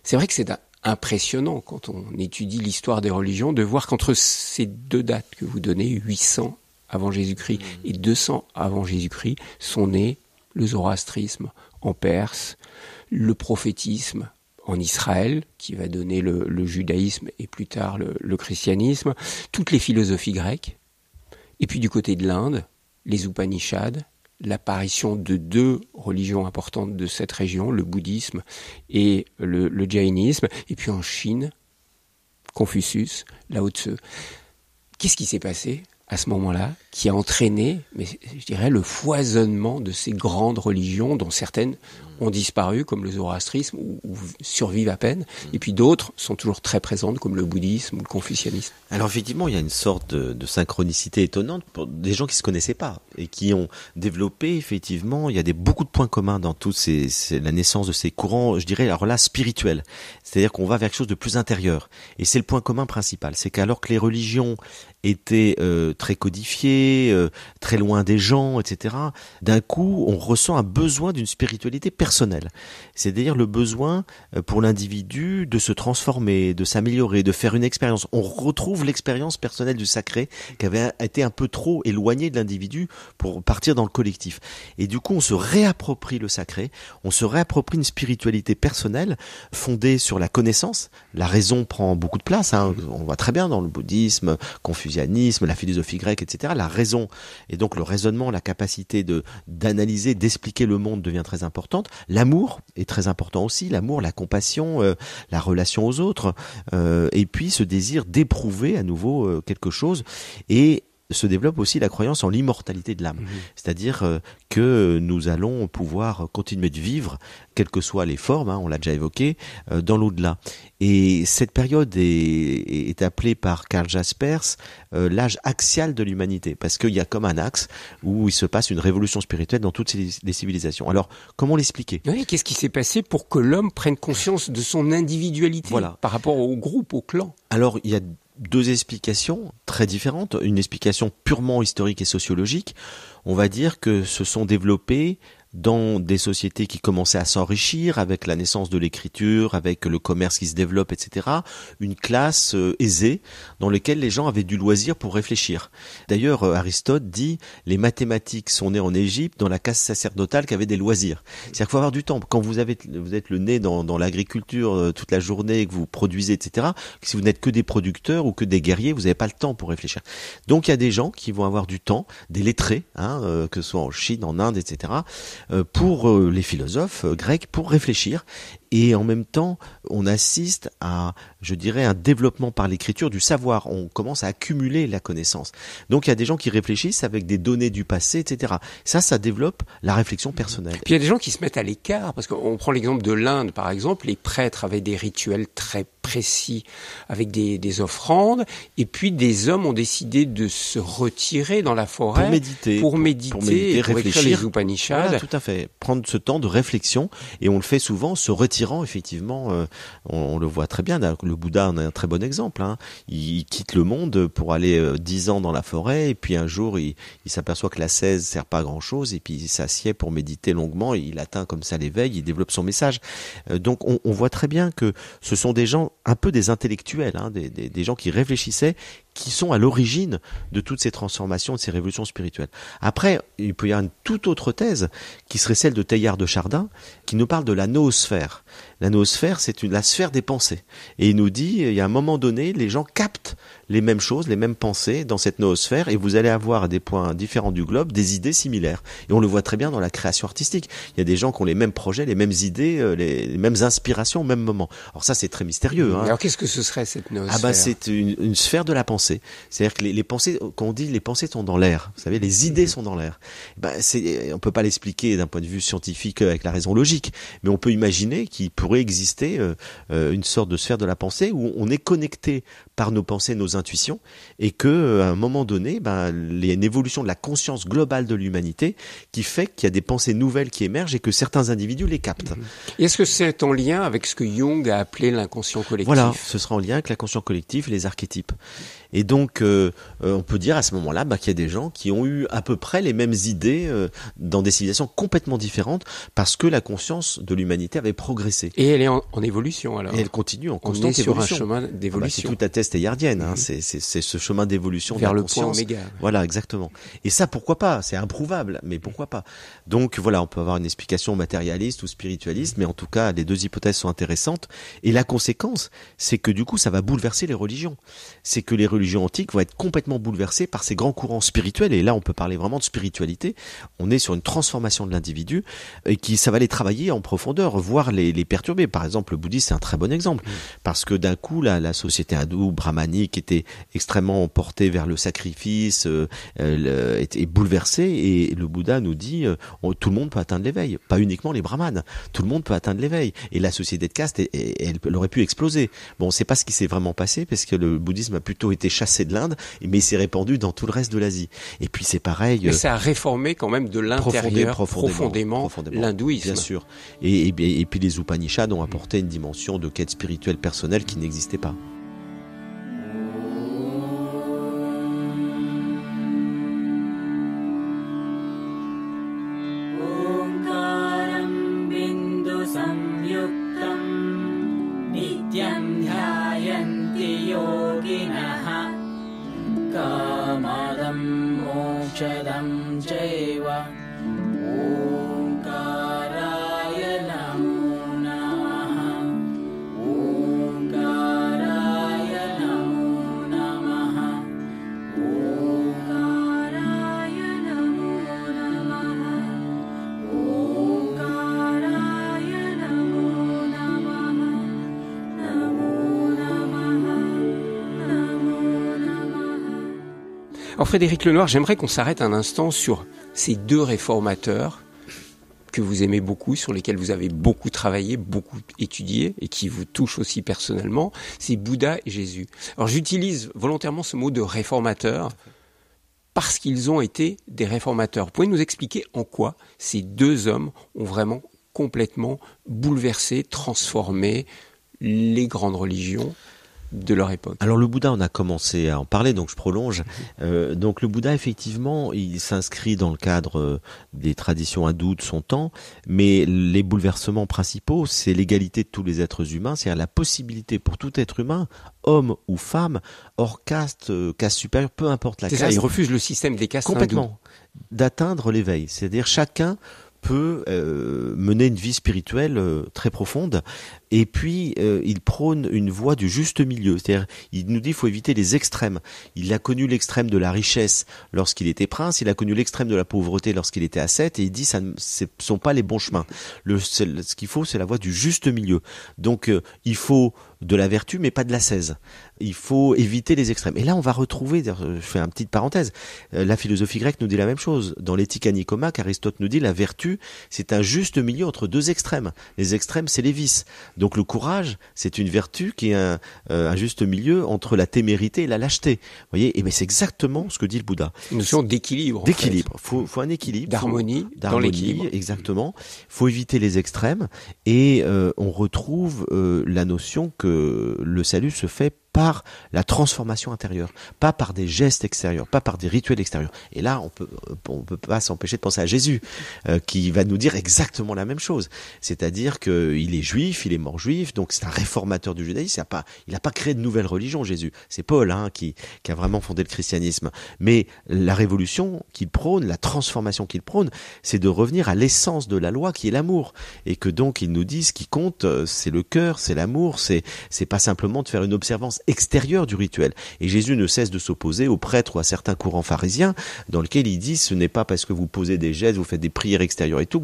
C'est vrai que c'est impressionnant quand on étudie l'histoire des religions de voir qu'entre ces deux dates que vous donnez, 800 avant Jésus-Christ et 200 avant Jésus-Christ, sont nés le zoroastrisme en Perse, le prophétisme en Israël, qui va donner le judaïsme et plus tard le christianisme, toutes les philosophies grecques, et puis du côté de l'Inde, les Upanishads, l'apparition de deux religions importantes de cette région, le bouddhisme et le jaïnisme, et puis en Chine, Confucius, Lao Tse. Qu'est-ce qui s'est passé à ce moment-là, qui a entraîné, mais je dirais, le foisonnement de ces grandes religions, dont certaines ont disparu, comme le zoroastrisme, ou survivent à peine, et puis d'autres sont toujours très présentes, comme le bouddhisme ou le confucianisme. Alors effectivement, il y a une sorte de synchronicité étonnante pour des gens qui se connaissaient pas, et qui ont développé, effectivement, il y a beaucoup de points communs dans la naissance de ces courants, je dirais, alors là, spirituels. C'est-à-dire qu'on va vers quelque chose de plus intérieur. Et c'est le point commun principal. C'est qu'alors que les religions étaient très codifiées, très loin des gens, etc., d'un coup, on ressent un besoin d'une spiritualité personnelle. C'est-à-dire le besoin pour l'individu de se transformer, de s'améliorer, de faire une expérience. On retrouve l'expérience personnelle du sacré qui avait été un peu trop éloignée de l'individu pour partir dans le collectif. Et du coup, on se réapproprie le sacré, on se réapproprie une spiritualité personnelle fondée sur la connaissance. La raison prend beaucoup de place, hein. On voit très bien dans le bouddhisme, confucianisme, la philosophie grecque, etc. La raison, et donc le raisonnement, la capacité d'analyser, d'expliquer le monde devient très importante. L'amour est très important aussi, l'amour, la compassion, la relation aux autres, et puis ce désir d'éprouver à nouveau quelque chose. Et se développe aussi la croyance en l'immortalité de l'âme. C'est-à-dire que nous allons pouvoir continuer de vivre, quelles que soient les formes, on l'a déjà évoqué, dans l'au-delà. Et cette période est appelée par Karl Jaspers l'âge axial de l'humanité, parce qu'il y a comme un axe où il se passe une révolution spirituelle dans toutes les civilisations. Alors, comment l'expliquer ? Oui, qu'est-ce qui s'est passé pour que l'homme prenne conscience de son individualité par rapport au groupe, au clan ? Alors, il y a deux explications très différentes. Une explication purement historique et sociologique. On va dire que se sont développés dans des sociétés qui commençaient à s'enrichir avec la naissance de l'écriture, avec le commerce qui se développe, etc. Une classe aisée dans laquelle les gens avaient du loisir pour réfléchir. D'ailleurs, Aristote dit les mathématiques sont nées en Égypte dans la caste sacerdotale qui avait des loisirs. C'est-à-dire qu'il faut avoir du temps. Quand vous êtes le nez dans l'agriculture toute la journée, que vous produisez, etc., si vous n'êtes que des producteurs ou que des guerriers, vous n'avez pas le temps pour réfléchir. Donc il y a des gens qui vont avoir du temps, des lettrés, que ce soit en Chine, en Inde, etc., pour les philosophes grecs, pour réfléchir. Et en même temps, on assiste à, je dirais, un développement par l'écriture du savoir. On commence à accumuler la connaissance. Donc il y a des gens qui réfléchissent avec des données du passé, etc. Ça développe la réflexion personnelle. Puis il y a des gens qui se mettent à l'écart, parce qu'on prend l'exemple de l'Inde, par exemple, les prêtres avaient des rituels très précis avec des offrandes, et puis des hommes ont décidé de se retirer dans la forêt pour méditer, pour écrire les Upanishads. Voilà, tout à fait. Prendre ce temps de réflexion, et on le fait souvent se retirant, effectivement, on le voit très bien. Le Bouddha en est un très bon exemple. Il quitte le monde pour aller 10 ans dans la forêt, et puis un jour, il s'aperçoit que l'ascèse sert pas à grand-chose, et puis il s'assied pour méditer longuement, et il atteint comme ça l'éveil, il développe son message. Donc on voit très bien que ce sont des gens, un peu des intellectuels, des gens qui réfléchissaient, qui sont à l'origine de toutes ces transformations, de ces révolutions spirituelles. Après, il peut y avoir une toute autre thèse, qui serait celle de Teilhard de Chardin, qui nous parle de la noosphère. La noosphère, c'est la sphère des pensées. Et il nous dit, il y a un moment donné, les gens captent les mêmes choses, les mêmes pensées dans cette noosphère, et vous allez avoir à des points différents du globe des idées similaires. Et on le voit très bien dans la création artistique. Il y a des gens qui ont les mêmes projets, les mêmes idées, les mêmes inspirations au même moment. Alors ça, c'est très mystérieux. Alors qu'est-ce que ce serait cette noosphère ? C'est une sphère de la pensée. C'est-à-dire que les pensées, quand on dit les pensées sont dans l'air, vous savez, les idées sont dans l'air. On peut pas l'expliquer d'un point de vue scientifique avec la raison logique, mais on peut imaginer qu'il pourrait exister une sorte de sphère de la pensée où on est connecté par nos pensées, nos intuitions, et que à un moment donné, il y a une évolution de la conscience globale de l'humanité qui fait qu'il y a des pensées nouvelles qui émergent et que certains individus les captent. Et est-ce que c'est en lien avec ce que Jung a appelé l'inconscient collectif ? Voilà, ce sera en lien avec l'inconscient collectif et les archétypes. Et donc, on peut dire à ce moment-là qu'il y a des gens qui ont eu à peu près les mêmes idées dans des civilisations complètement différentes parce que la conscience de l'humanité avait progressé. Et elle est en évolution alors. Et elle continue en constante évolution. On est sur un chemin d'évolution. C'est toute la thèse théillardienne, c'est ce chemin d'évolution vers de la le point conscience. oméga. Voilà, exactement. Et ça, pourquoi pas ? C'est improuvable, mais pourquoi pas ? Donc voilà, on peut avoir une explication matérialiste ou spiritualiste, mais en tout cas, les deux hypothèses sont intéressantes. Et la conséquence, c'est que du coup, ça va bouleverser les religions. C'est que les religions antiques vont être complètement bouleversées par ces grands courants spirituels, et là on peut parler vraiment de spiritualité. On est sur une transformation de l'individu, et ça va les travailler en profondeur, voire les perturber. Par exemple, le bouddhisme c'est un très bon exemple, parce que d'un coup la société hindoue, brahmanique, était extrêmement portée vers le sacrifice, était bouleversée, et le Bouddha nous dit tout le monde peut atteindre l'éveil, pas uniquement les brahmanes, tout le monde peut atteindre l'éveil, et la société de caste elle aurait pu exploser. Bon, c'est pas ce qui s'est vraiment passé, parce que le bouddhisme a plutôt été chassé de l'Inde, mais il s'est répandu dans tout le reste de l'Asie. Et puis c'est pareil. Mais ça a réformé quand même de l'intérieur profondément l'hindouisme. Bien sûr. Et puis les Upanishads ont apporté une dimension de quête spirituelle personnelle qui n'existait pas. Alors Frédéric Lenoir, j'aimerais qu'on s'arrête un instant sur ces deux réformateurs que vous aimez beaucoup, sur lesquels vous avez beaucoup travaillé, beaucoup étudié et qui vous touchent aussi personnellement, c'est Bouddha et Jésus. Alors j'utilise volontairement ce mot de réformateur parce qu'ils ont été des réformateurs. Vous pouvez nous expliquer en quoi ces deux hommes ont vraiment complètement bouleversé, transformé les grandes religions de leur époque? Alors le Bouddha, on a commencé à en parler, donc je prolonge. Donc le Bouddha, effectivement, il s'inscrit dans le cadre des traditions hindoues de son temps, mais les bouleversements principaux, c'est l'égalité de tous les êtres humains, c'est-à-dire la possibilité pour tout être humain, homme ou femme, hors caste, caste supérieure, peu importe la caste. C'est ça, il refuse le système des castes complètement, hindous. D'atteindre l'éveil, c'est-à-dire chacun peut mener une vie spirituelle très profonde. Et puis, il prône une voie du juste milieu. C'est-à-dire, il nous dit qu'il faut éviter les extrêmes. Il a connu l'extrême de la richesse lorsqu'il était prince, il a connu l'extrême de la pauvreté lorsqu'il était ascète, et il dit que ce ne sont pas les bons chemins. Ce qu'il faut, c'est la voie du juste milieu. Donc, il faut de la vertu, mais pas de l'ascèse. Il faut éviter les extrêmes. Et là, on va retrouver, je fais une petite parenthèse, la philosophie grecque nous dit la même chose. Dans l'éthique à Nicomaque, Aristote nous dit la vertu, c'est un juste milieu entre deux extrêmes. Les extrêmes, c'est les vices. Donc le courage, c'est une vertu qui est un juste milieu entre la témérité et la lâcheté. Vous voyez, et mais c'est exactement ce que dit le Bouddha. Une notion d'équilibre. D'équilibre. Faut un équilibre. D'harmonie dans l'équilibre. Exactement. Faut éviter les extrêmes et on retrouve la notion que le salut se fait par la transformation intérieure, pas par des gestes extérieurs, pas par des rituels extérieurs. Et là, on peut pas s'empêcher de penser à Jésus, qui va nous dire exactement la même chose. C'est-à-dire qu'il est juif, il est mort juif, donc c'est un réformateur du judaïsme. Il n'a pas créé de nouvelle religion, Jésus. C'est Paul qui a vraiment fondé le christianisme. Mais la révolution qu'il prône, la transformation qu'il prône, c'est de revenir à l'essence de la loi qui est l'amour. Et que donc, il nous dit ce qui compte, c'est le cœur, c'est l'amour, c'est pas simplement de faire une observance extérieure du rituel. Et Jésus ne cesse de s'opposer aux prêtres ou à certains courants pharisiens dans lesquels il dit ce n'est pas parce que vous posez des gestes, vous faites des prières extérieures et tout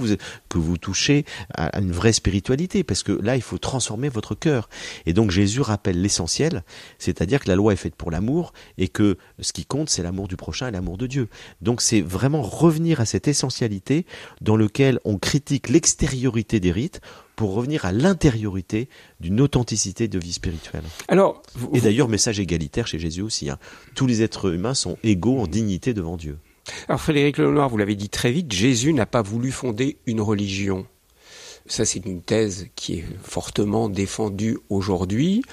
que vous touchez à une vraie spiritualité, parce que là il faut transformer votre cœur. Et donc Jésus rappelle l'essentiel, c'est-à-dire que la loi est faite pour l'amour et que ce qui compte c'est l'amour du prochain et l'amour de Dieu. Donc c'est vraiment revenir à cette essentialité dans lequel on critique l'extériorité des rites pour revenir à l'intériorité d'une authenticité de vie spirituelle. Et d'ailleurs, message égalitaire chez Jésus aussi. Tous les êtres humains sont égaux en dignité devant Dieu. Alors Frédéric Lenoir, vous l'avez dit très vite, Jésus n'a pas voulu fonder une religion. Ça, c'est une thèse qui est fortement défendue aujourd'hui.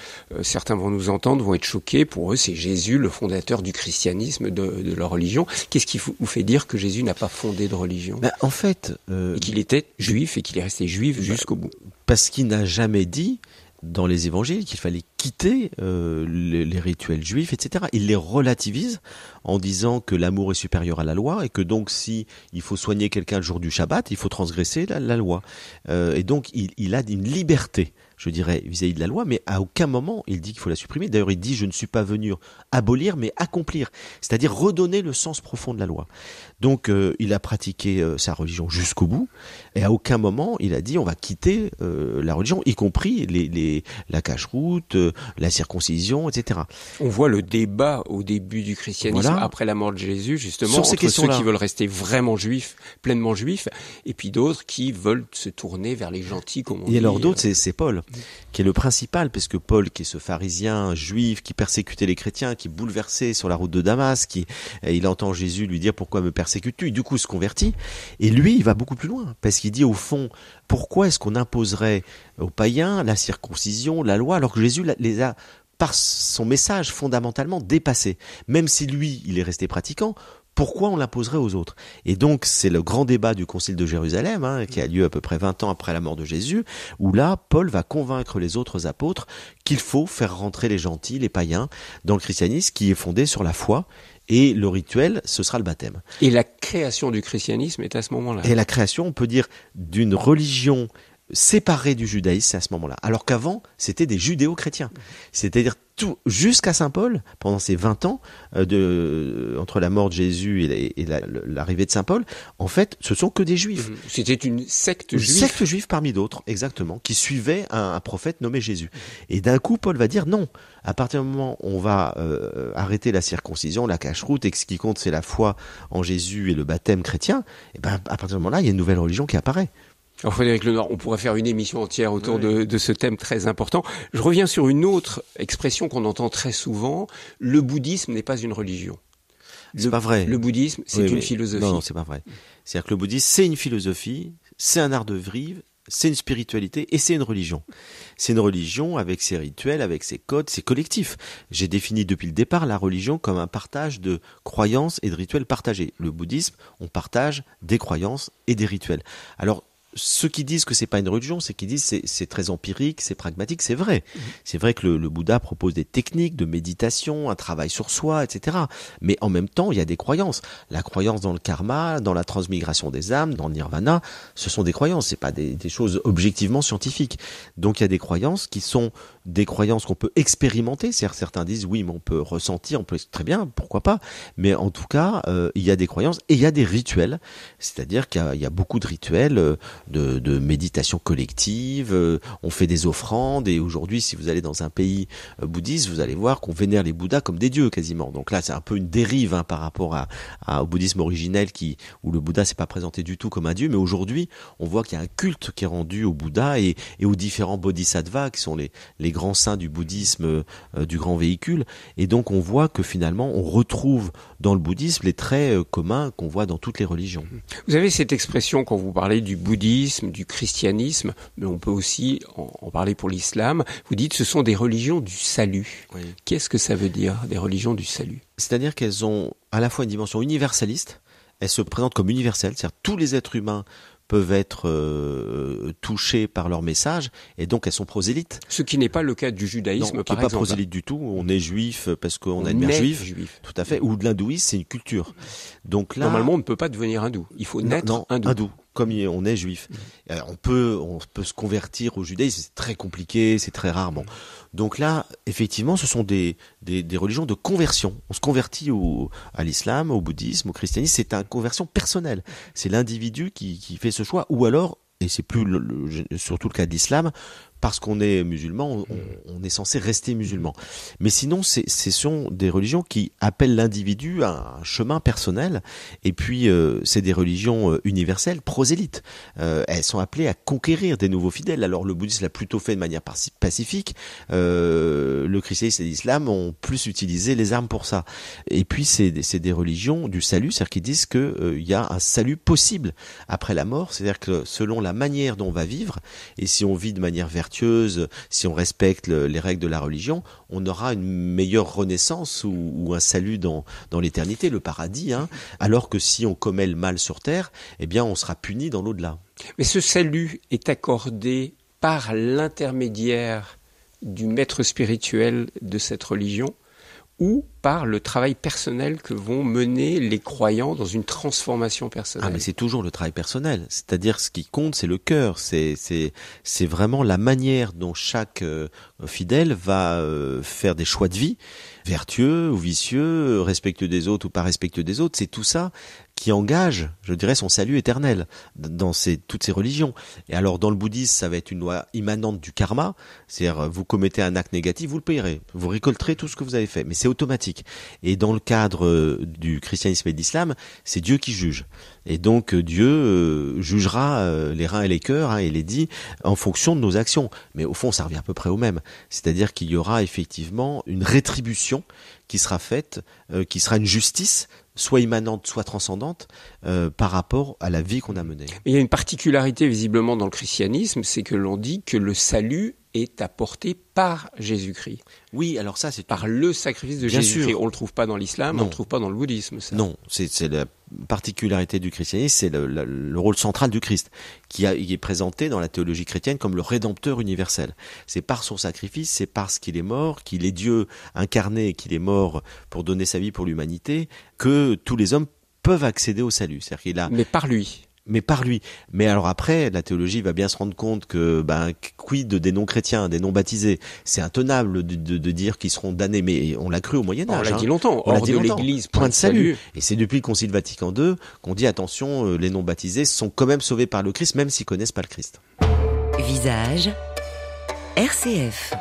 Certains vont nous entendre, vont être choqués. Pour eux, c'est Jésus, le fondateur du christianisme, de leur religion. Qu'est-ce qui vous fait dire que Jésus n'a pas fondé de religion ? En fait... et qu'il était juif et qu'il est resté juif jusqu'au bout. Parce qu'il n'a jamais dit dans les évangiles qu'il fallait quitter les rituels juifs, etc. Il les relativise en disant que l'amour est supérieur à la loi et que donc si il faut soigner quelqu'un le jour du Shabbat, il faut transgresser la loi. Et donc il a une liberté, je dirais, vis-à-vis de la loi, mais à aucun moment il dit qu'il faut la supprimer. D'ailleurs, il dit « je ne suis pas venu abolir, mais accomplir », c'est-à-dire redonner le sens profond de la loi. Donc il a pratiqué sa religion jusqu'au bout, et à aucun moment il a dit « on va quitter la religion », y compris la cache-route, la circoncision, etc. On voit le débat au début du christianisme, après la mort de Jésus, justement, sur ces entre ceux questions-là. qui veulent rester vraiment juifs, pleinement juifs, et puis d'autres qui veulent se tourner vers les gentils, comme on dit. Et alors d'autres, c'est Paul, qui est le principal, parce que Paul, qui est ce pharisien juif, qui persécutait les chrétiens, qui bouleversait sur la route de Damas, il entend Jésus lui dire « pourquoi me persécutes-tu » et du coup se convertit. Et lui, il va beaucoup plus loin, parce qu'il dit au fond, pourquoi est-ce qu'on imposerait aux païens la circoncision, la loi, alors que Jésus les a, par son message, fondamentalement dépassés. Même si lui, il est resté pratiquant, pourquoi on l'imposerait aux autres? Et donc, c'est le grand débat du Concile de Jérusalem, qui a lieu à peu près 20 ans après la mort de Jésus, où là, Paul va convaincre les autres apôtres qu'il faut faire rentrer les gentils, les païens, dans le christianisme qui est fondé sur la foi. Et le rituel, ce sera le baptême. Et la création du christianisme est à ce moment-là. Et la création, on peut dire, d'une religion séparée du judaïsme, c'est à ce moment-là. Alors qu'avant, c'était des judéo-chrétiens. C'est-à-dire tout jusqu'à Saint Paul, pendant ces 20 ans entre la mort de Jésus et l'arrivée de Saint Paul, en fait, ce sont que des Juifs. C'était une secte juive. Une secte juive parmi d'autres, exactement, qui suivait un prophète nommé Jésus. Et d'un coup, Paul va dire non. À partir du moment où on va arrêter la circoncision, la cache-route, et que ce qui compte, c'est la foi en Jésus et le baptême chrétien, et ben à partir du moment-là, il y a une nouvelle religion qui apparaît. Alors Frédéric Lenoir, on pourrait faire une émission entière autour de ce thème très important. Je reviens sur une autre expression qu'on entend très souvent. Le bouddhisme n'est pas une religion. C'est pas vrai. Le bouddhisme, c'est une philosophie. Non, c'est pas vrai. C'est-à-dire que le bouddhisme, c'est une philosophie, c'est un art de vivre, c'est une spiritualité et c'est une religion. C'est une religion avec ses rituels, avec ses codes, c'est collectif. J'ai défini depuis le départ la religion comme un partage de croyances et de rituels partagés. Le bouddhisme, on partage des croyances et des rituels. Alors, ceux qui disent que c'est pas une religion, c'est qu'ils disent c'est très empirique, c'est pragmatique, c'est vrai. C'est vrai que le Bouddha propose des techniques de méditation, un travail sur soi, etc. Mais en même temps, il y a des croyances. La croyance dans le karma, dans la transmigration des âmes, dans le nirvana, ce sont des croyances, c'est pas des choses objectivement scientifiques. Donc il y a des croyances qui sont des croyances qu'on peut expérimenter. Certains disent oui, mais on peut ressentir, on peut très bien, pourquoi pas. Mais en tout cas, il y a des croyances et il y a des rituels. C'est-à-dire qu'il y a beaucoup de rituels de méditation collective, on fait des offrandes et aujourd'hui si vous allez dans un pays bouddhiste, vous allez voir qu'on vénère les Bouddhas comme des dieux quasiment. Donc là c'est un peu une dérive par rapport au bouddhisme originel où le Bouddha s'est pas présenté du tout comme un dieu, mais aujourd'hui on voit qu'il y a un culte qui est rendu au Bouddha et aux différents bodhisattvas qui sont les grands saints du bouddhisme, du grand véhicule, et donc on voit que finalement on retrouve dans le bouddhisme les traits communs qu'on voit dans toutes les religions. Vous avez cette expression quand vous parlez du bouddhisme, du christianisme, mais on peut aussi en parler pour l'islam. Vous dites ce sont des religions du salut. Oui. Qu'est-ce que ça veut dire, des religions du salut? C'est-à-dire qu'elles ont à la fois une dimension universaliste, elles se présentent comme universelles, c'est-à-dire tous les êtres humains peuvent être touchés par leur message, et donc elles sont prosélytes. Ce qui n'est pas le cas du judaïsme, non, par qui n'est exemple. pas prosélyte du tout. On est juif parce qu'on a une mère juive. Tout à fait. Ou de l'hindouisme, c'est une culture. Donc là, normalement, on ne peut pas devenir hindou. Il faut naître hindou. Comme on est juif. On peut se convertir au judaïsme, c'est très compliqué, c'est très rare. Bon. Donc là, effectivement, ce sont des religions de conversion. On se convertit à l'islam, au bouddhisme, au christianisme, c'est une conversion personnelle. C'est l'individu qui fait ce choix, ou alors, et c'est plus surtout le cas de l'islam, parce qu'on est musulman, on est censé rester musulman. Mais sinon, ce sont des religions qui appellent l'individu à un chemin personnel. Et puis, c'est des religions universelles, prosélytes. Elles sont appelées à conquérir des nouveaux fidèles. Alors, le bouddhisme l'a plutôt fait de manière pacifique. Le christianisme et l'islam ont plus utilisé les armes pour ça. Et puis, c'est des religions du salut, c'est-à-dire qu'ils disent qu'il y a un salut possible après la mort. C'est-à-dire que selon la manière dont on va vivre, et si on vit de manière vertueuse, si on respecte les règles de la religion, on aura une meilleure renaissance ou un salut dans l'éternité, le paradis, alors que si on commet le mal sur terre, eh bien on sera puni dans l'au-delà. Mais ce salut est accordé par l'intermédiaire du maître spirituel de cette religion ou par le travail personnel que vont mener les croyants dans une transformation personnelle. Ah, mais c'est toujours le travail personnel. C'est-à-dire, ce qui compte, c'est le cœur. C'est vraiment la manière dont chaque fidèle va faire des choix de vie, vertueux ou vicieux, respectueux des autres ou pas respectueux des autres. C'est tout ça qui engage, je dirais, son salut éternel dans toutes ces religions. Et alors, dans le bouddhisme, ça va être une loi immanente du karma. C'est-à-dire, vous commettez un acte négatif, vous le payerez. Vous récolterez tout ce que vous avez fait. Mais c'est automatique. Et dans le cadre du christianisme et de l'islam, c'est Dieu qui juge. Et donc Dieu jugera les reins et les cœurs, et les dit en fonction de nos actions. Mais au fond, ça revient à peu près au même. C'est-à-dire qu'il y aura effectivement une rétribution qui sera faite, qui sera une justice, soit immanente, soit transcendante, par rapport à la vie qu'on a menée. Il y a une particularité visiblement dans le christianisme, c'est que l'on dit que le salut est apporté par Jésus-Christ. Oui, alors ça c'est par le sacrifice de Jésus-Christ. On le trouve pas dans l'islam, on le trouve pas dans le bouddhisme. Ça. Non, c'est la particularité du christianisme, c'est le rôle central du Christ, qui est présenté dans la théologie chrétienne comme le rédempteur universel. C'est par son sacrifice, c'est parce qu'il est mort, qu'il est Dieu incarné et qu'il est mort pour donner sa vie pour l'humanité, que tous les hommes peuvent accéder au salut. C'est-à-dire qu'il a... Mais par lui. mais par lui. Mais alors après, la théologie va bien se rendre compte que, quid des non-chrétiens, des non-baptisés, c'est intenable de dire qu'ils seront damnés, mais on l'a cru au Moyen-Âge. On l'a dit longtemps, hors de l'Église, point de salut. Et c'est depuis le Concile Vatican II qu'on dit attention, les non-baptisés sont quand même sauvés par le Christ, même s'ils connaissent pas le Christ. Visage RCF.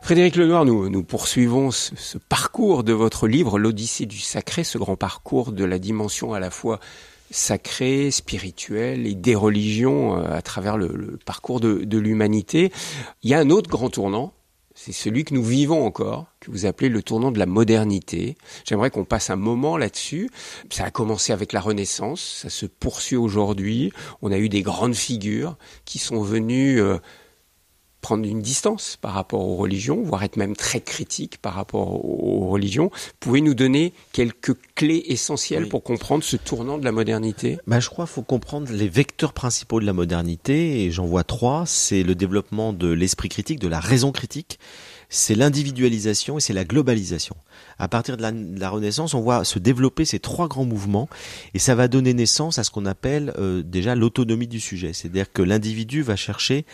Frédéric Lenoir, nous poursuivons ce parcours de votre livre, l'Odyssée du sacré, ce grand parcours de la dimension à la fois sacrée, spirituelle et des religions à travers le parcours de l'humanité. Il y a un autre grand tournant, c'est celui que nous vivons encore, que vous appelez le tournant de la modernité. J'aimerais qu'on passe un moment là-dessus. Ça a commencé avec la Renaissance, ça se poursuit aujourd'hui. On a eu des grandes figures qui sont venues prendre une distance par rapport aux religions, voire être même très critiques par rapport aux religions. Pouvez-vous nous donner quelques clés essentielles pour comprendre ce tournant de la modernité ? Je crois qu'il faut comprendre les vecteurs principaux de la modernité, et j'en vois 3. C'est le développement de l'esprit critique, de la raison critique, c'est l'individualisation et c'est la globalisation. À partir de la Renaissance, on voit se développer ces 3 grands mouvements, et ça va donner naissance à ce qu'on appelle déjà l'autonomie du sujet. C'est-à-dire que l'individu va chercher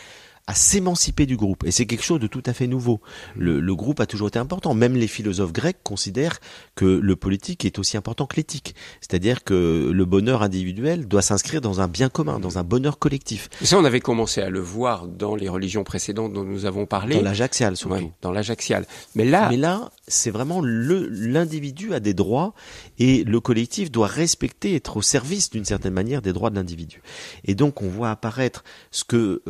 à s'émanciper du groupe. Et c'est quelque chose de tout à fait nouveau. Le groupe a toujours été important. Même les philosophes grecs considèrent que le politique est aussi important que l'éthique. C'est-à-dire que le bonheur individuel doit s'inscrire dans un bien commun, dans un bonheur collectif. Et ça, on avait commencé à le voir dans les religions précédentes dont nous avons parlé. Dans l'âge axial, surtout. Ouais, dans l'âge axial. Mais là, c'est vraiment l'individu a des droits, et le collectif doit respecter, être au service d'une certaine manière des droits de l'individu. Et donc, on voit apparaître ce que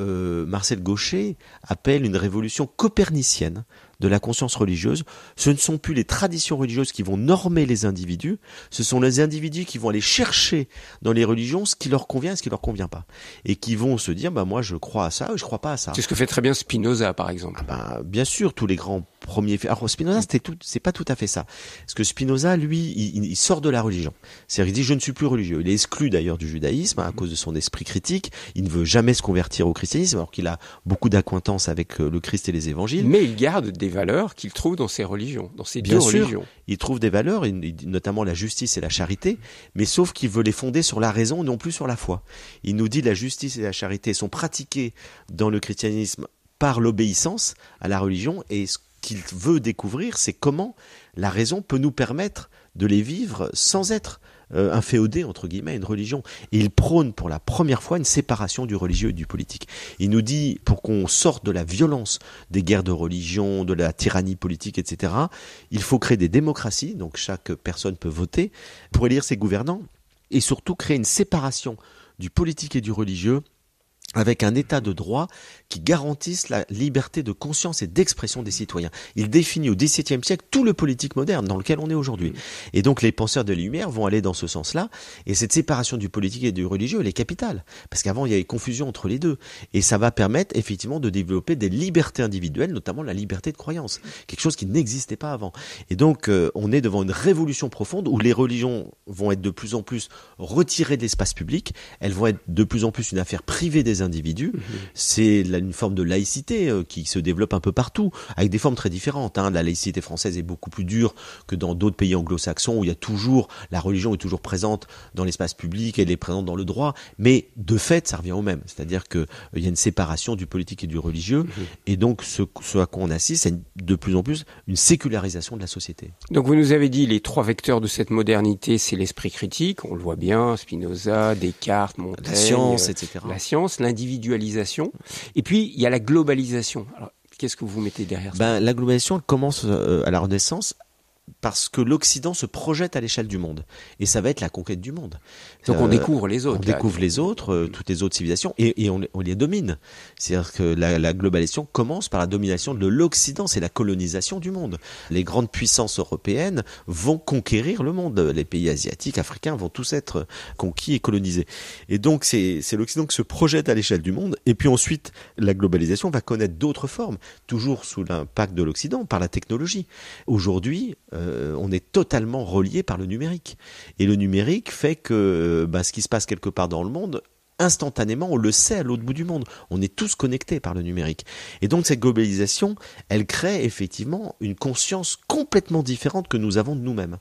Marcel Gauchet appelle une révolution copernicienne de la conscience religieuse. Ce ne sont plus les traditions religieuses qui vont normer les individus, ce sont les individus qui vont aller chercher dans les religions ce qui leur convient et ce qui leur convient pas. Et qui vont se dire, moi je crois à ça, je crois pas à ça. C'est ce que fait très bien Spinoza, par exemple. Bien sûr, tous les grands premiers... Alors Spinoza, c'est pas tout à fait ça. Parce que Spinoza, lui, il sort de la religion. C'est-à-dire, il dit, je ne suis plus religieux. Il est exclu d'ailleurs du judaïsme, à cause de son esprit critique. Il ne veut jamais se convertir au christianisme, alors qu'il a beaucoup d'acquaintance avec le Christ et les évangiles. Mais il garde des valeurs qu'il trouve dans ces religions, dans ces deux religions. Il trouve des valeurs, notamment la justice et la charité, mais sauf qu'il veut les fonder sur la raison, non plus sur la foi. Il nous dit la justice et la charité sont pratiquées dans le christianisme par l'obéissance à la religion, et ce qu'il veut découvrir, c'est comment la raison peut nous permettre de les vivre sans être inféodé, entre guillemets, à une religion. Et il prône pour la première fois une séparation du religieux et du politique. Il nous dit, pour qu'on sorte de la violence des guerres de religion, de la tyrannie politique, etc., il faut créer des démocraties, donc chaque personne peut voter, pour élire ses gouvernants, et surtout créer une séparation du politique et du religieux, avec un état de droit qui garantisse la liberté de conscience et d'expression des citoyens. Il définit au XVIIe siècle tout le politique moderne dans lequel on est aujourd'hui. Et donc les penseurs de Lumière vont aller dans ce sens-là, et cette séparation du politique et du religieux, elle est capitale, parce qu'avant il y avait confusion entre les deux, et ça va permettre effectivement de développer des libertés individuelles, notamment la liberté de croyance, quelque chose qui n'existait pas avant. Et donc on est devant une révolution profonde où les religions vont être de plus en plus retirées de l'espace public, elles vont être de plus en plus une affaire privée des individus. C'est une forme de laïcité qui se développe un peu partout, avec des formes très différentes. La laïcité française est beaucoup plus dure que dans d'autres pays anglo-saxons, où il y a toujours, la religion est toujours présente dans l'espace public, elle est présente dans le droit, mais de fait, ça revient au même. C'est-à-dire qu'il y a une séparation du politique et du religieux, et donc ce à quoi on assiste, c'est de plus en plus une sécularisation de la société. Donc vous nous avez dit, les 3 vecteurs de cette modernité, c'est l'esprit critique, on le voit bien, Spinoza, Descartes, Montaigne, la science, etc. La science, l'individualisation, et puis il y a la globalisation. Alors, qu'est-ce que vous mettez derrière ça ? La globalisation, elle commence à la Renaissance, parce que l'Occident se projette à l'échelle du monde. Et ça va être la conquête du monde. Donc on découvre les autres. On découvre les autres, toutes les autres civilisations, et on les domine. C'est-à-dire que la globalisation commence par la domination de l'Occident, c'est la colonisation du monde. Les grandes puissances européennes vont conquérir le monde. Les pays asiatiques, africains vont tous être conquis et colonisés. Et donc c'est l'Occident qui se projette à l'échelle du monde. Et puis ensuite, la globalisation va connaître d'autres formes, toujours sous l'impact de l'Occident, par la technologie. Aujourd'hui, on est totalement relié par le numérique. Et le numérique fait que ce qui se passe quelque part dans le monde instantanément, on le sait à l'autre bout du monde. On est tous connectés par le numérique. Et donc cette globalisation, elle crée effectivement une conscience complètement différente que nous avons de nous-mêmes.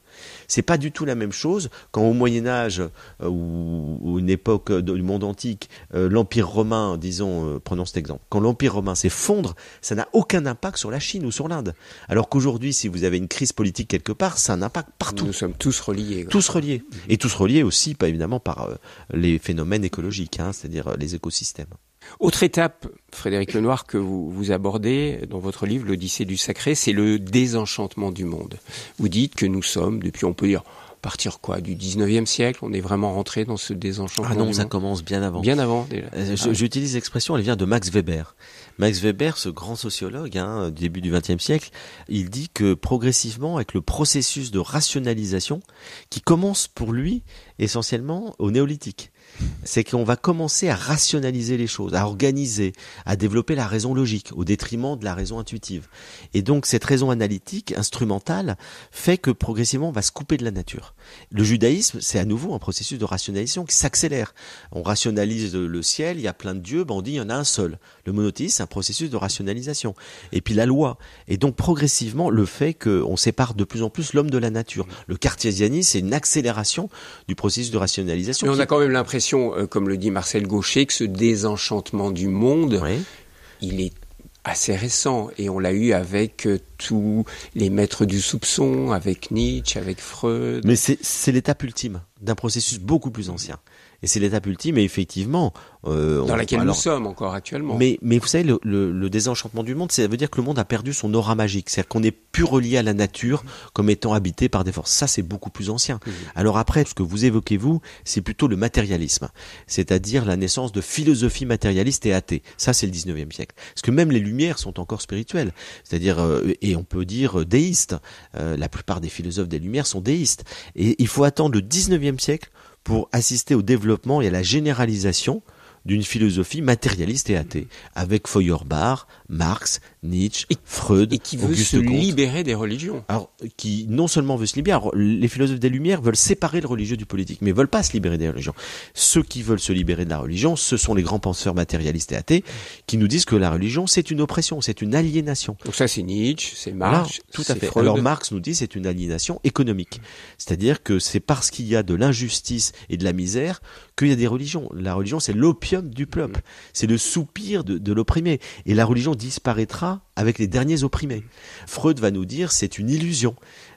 C'est pas du tout la même chose quand au Moyen-Âge ou une époque du monde antique, l'Empire romain, disons, prenons cet exemple, quand l'Empire romain s'effondre, ça n'a aucun impact sur la Chine ou sur l'Inde. Alors qu'aujourd'hui, si vous avez une crise politique quelque part, ça a un impact partout. Nous sommes tous reliés. Tous reliés. Et tous reliés aussi, pas évidemment, par les phénomènes écologiques, c'est-à-dire les écosystèmes. Autre étape, Frédéric Lenoir, que vous abordez dans votre livre, l'Odyssée du sacré, c'est le désenchantement du monde. Vous dites que nous sommes, depuis, on peut dire, à partir du 19e siècle, on est vraiment rentré dans ce désenchantement du monde. Ça commence bien avant. Bien avant, déjà. J'utilise l'expression, elle vient de Max Weber. Max Weber, ce grand sociologue du début du XXe siècle, il dit que progressivement, avec le processus de rationalisation, qui commence pour lui essentiellement au néolithique, c'est qu'on va commencer à rationaliser les choses, à organiser, à développer la raison logique au détriment de la raison intuitive. Et donc cette raison analytique, instrumentale, fait que progressivement on va se couper de la nature. Le judaïsme, c'est à nouveau un processus de rationalisation qui s'accélère. On rationalise le ciel, il y a plein de dieux, on dit il y en a un seul. Le monothéisme, c'est un processus de rationalisation. Et puis la loi. Et donc progressivement, le fait qu'on sépare de plus en plus l'homme de la nature. Le cartésianisme, c'est une accélération du processus de rationalisation. Mais on a quand même l'impression, comme le dit Marcel Gauchet, que ce désenchantement du monde, il est assez récent. Et on l'a eu avec tous les maîtres du soupçon, avec Nietzsche, avec Freud. Mais c'est l'étape ultime d'un processus beaucoup plus ancien. Et c'est l'étape ultime, et effectivement... dans laquelle nous sommes encore actuellement. Mais vous savez, le désenchantement du monde, ça veut dire que le monde a perdu son aura magique. C'est-à-dire qu'on n'est plus relié à la nature comme étant habité par des forces. Ça, c'est beaucoup plus ancien. Alors après, ce que vous évoquez, c'est plutôt le matérialisme. C'est-à-dire la naissance de philosophies matérialistes et athées. Ça, c'est le 19e siècle. Parce que même les Lumières sont encore spirituelles. C'est-à-dire, et on peut dire déistes. La plupart des philosophes des Lumières sont déistes. Et il faut attendre le 19e siècle pour assister au développement et à la généralisation d'une philosophie matérialiste et athée, avec Feuerbach, Marx, Nietzsche, Freud, et qui veut Auguste se Comte. libérer des religions. Alors, qui non seulement veut se libérer, alors, les philosophes des Lumières veulent séparer le religieux du politique, mais veulent pas se libérer des religions. Ceux qui veulent se libérer de la religion, ce sont les grands penseurs matérialistes et athées, qui nous disent que la religion, c'est une oppression, c'est une aliénation. Donc ça, c'est Nietzsche, c'est Marx, tout à fait. Freud. Alors Marx nous dit c'est une aliénation économique. C'est-à-dire que c'est parce qu'il y a de l'injustice et de la misère qu'il y a des religions. La religion, c'est l'opium du peuple. C'est le soupir de l'opprimé. Et la religion disparaîtra avec les derniers opprimés. Freud va nous dire c'est une illusion.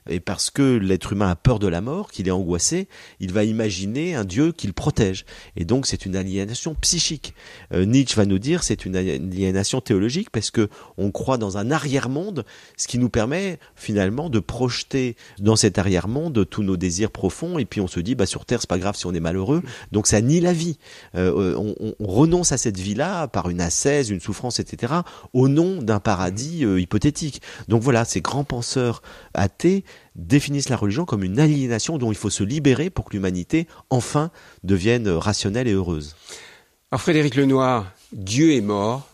Et parce que l'être humain a peur de la mort, qu'il est angoissé, il va imaginer un Dieu qui le protège. Et donc c'est une aliénation psychique. Nietzsche va nous dire c'est une aliénation théologique parce que on croit dans un arrière-monde, ce qui nous permet finalement de projeter dans cet arrière-monde tous nos désirs profonds. Et puis on se dit sur Terre c'est pas grave si on est malheureux. Donc ça nie la vie. On renonce à cette vie-là par une ascèse, une souffrance, etc. au nom d'un paradis hypothétique. Donc voilà, ces grands penseurs athées définissent la religion comme une aliénation dont il faut se libérer pour que l'humanité enfin devienne rationnelle et heureuse. Alors Frédéric Lenoir, Dieu est mort,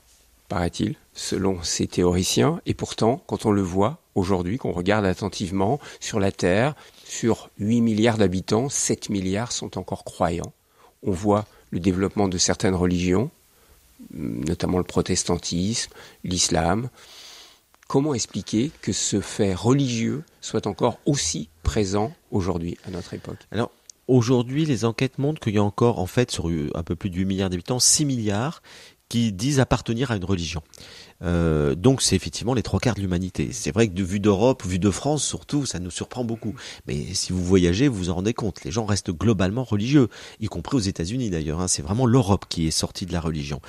paraît-il, selon ces théoriciens, et pourtant, quand on le voit aujourd'hui, qu'on regarde attentivement sur la Terre, sur 8 milliards d'habitants, 7 milliards sont encore croyants. On voit le développement de certaines religions, notamment le protestantisme, l'islam. Comment expliquer que ce fait religieux soit encore aussi présent aujourd'hui, à notre époque ? Alors, aujourd'hui, les enquêtes montrent qu'il y a encore, en fait, sur un peu plus de 8 milliards d'habitants, 6 milliards qui disent appartenir à une religion. Donc c'est effectivement les 3/4 de l'humanité. C'est vrai que vu d'Europe, vu de France surtout, ça nous surprend beaucoup. Mais si vous voyagez, vous vous en rendez compte. Les gens restent globalement religieux, y compris aux États-Unis d'ailleurs. C'est vraiment l'Europe qui est sortie de la religion.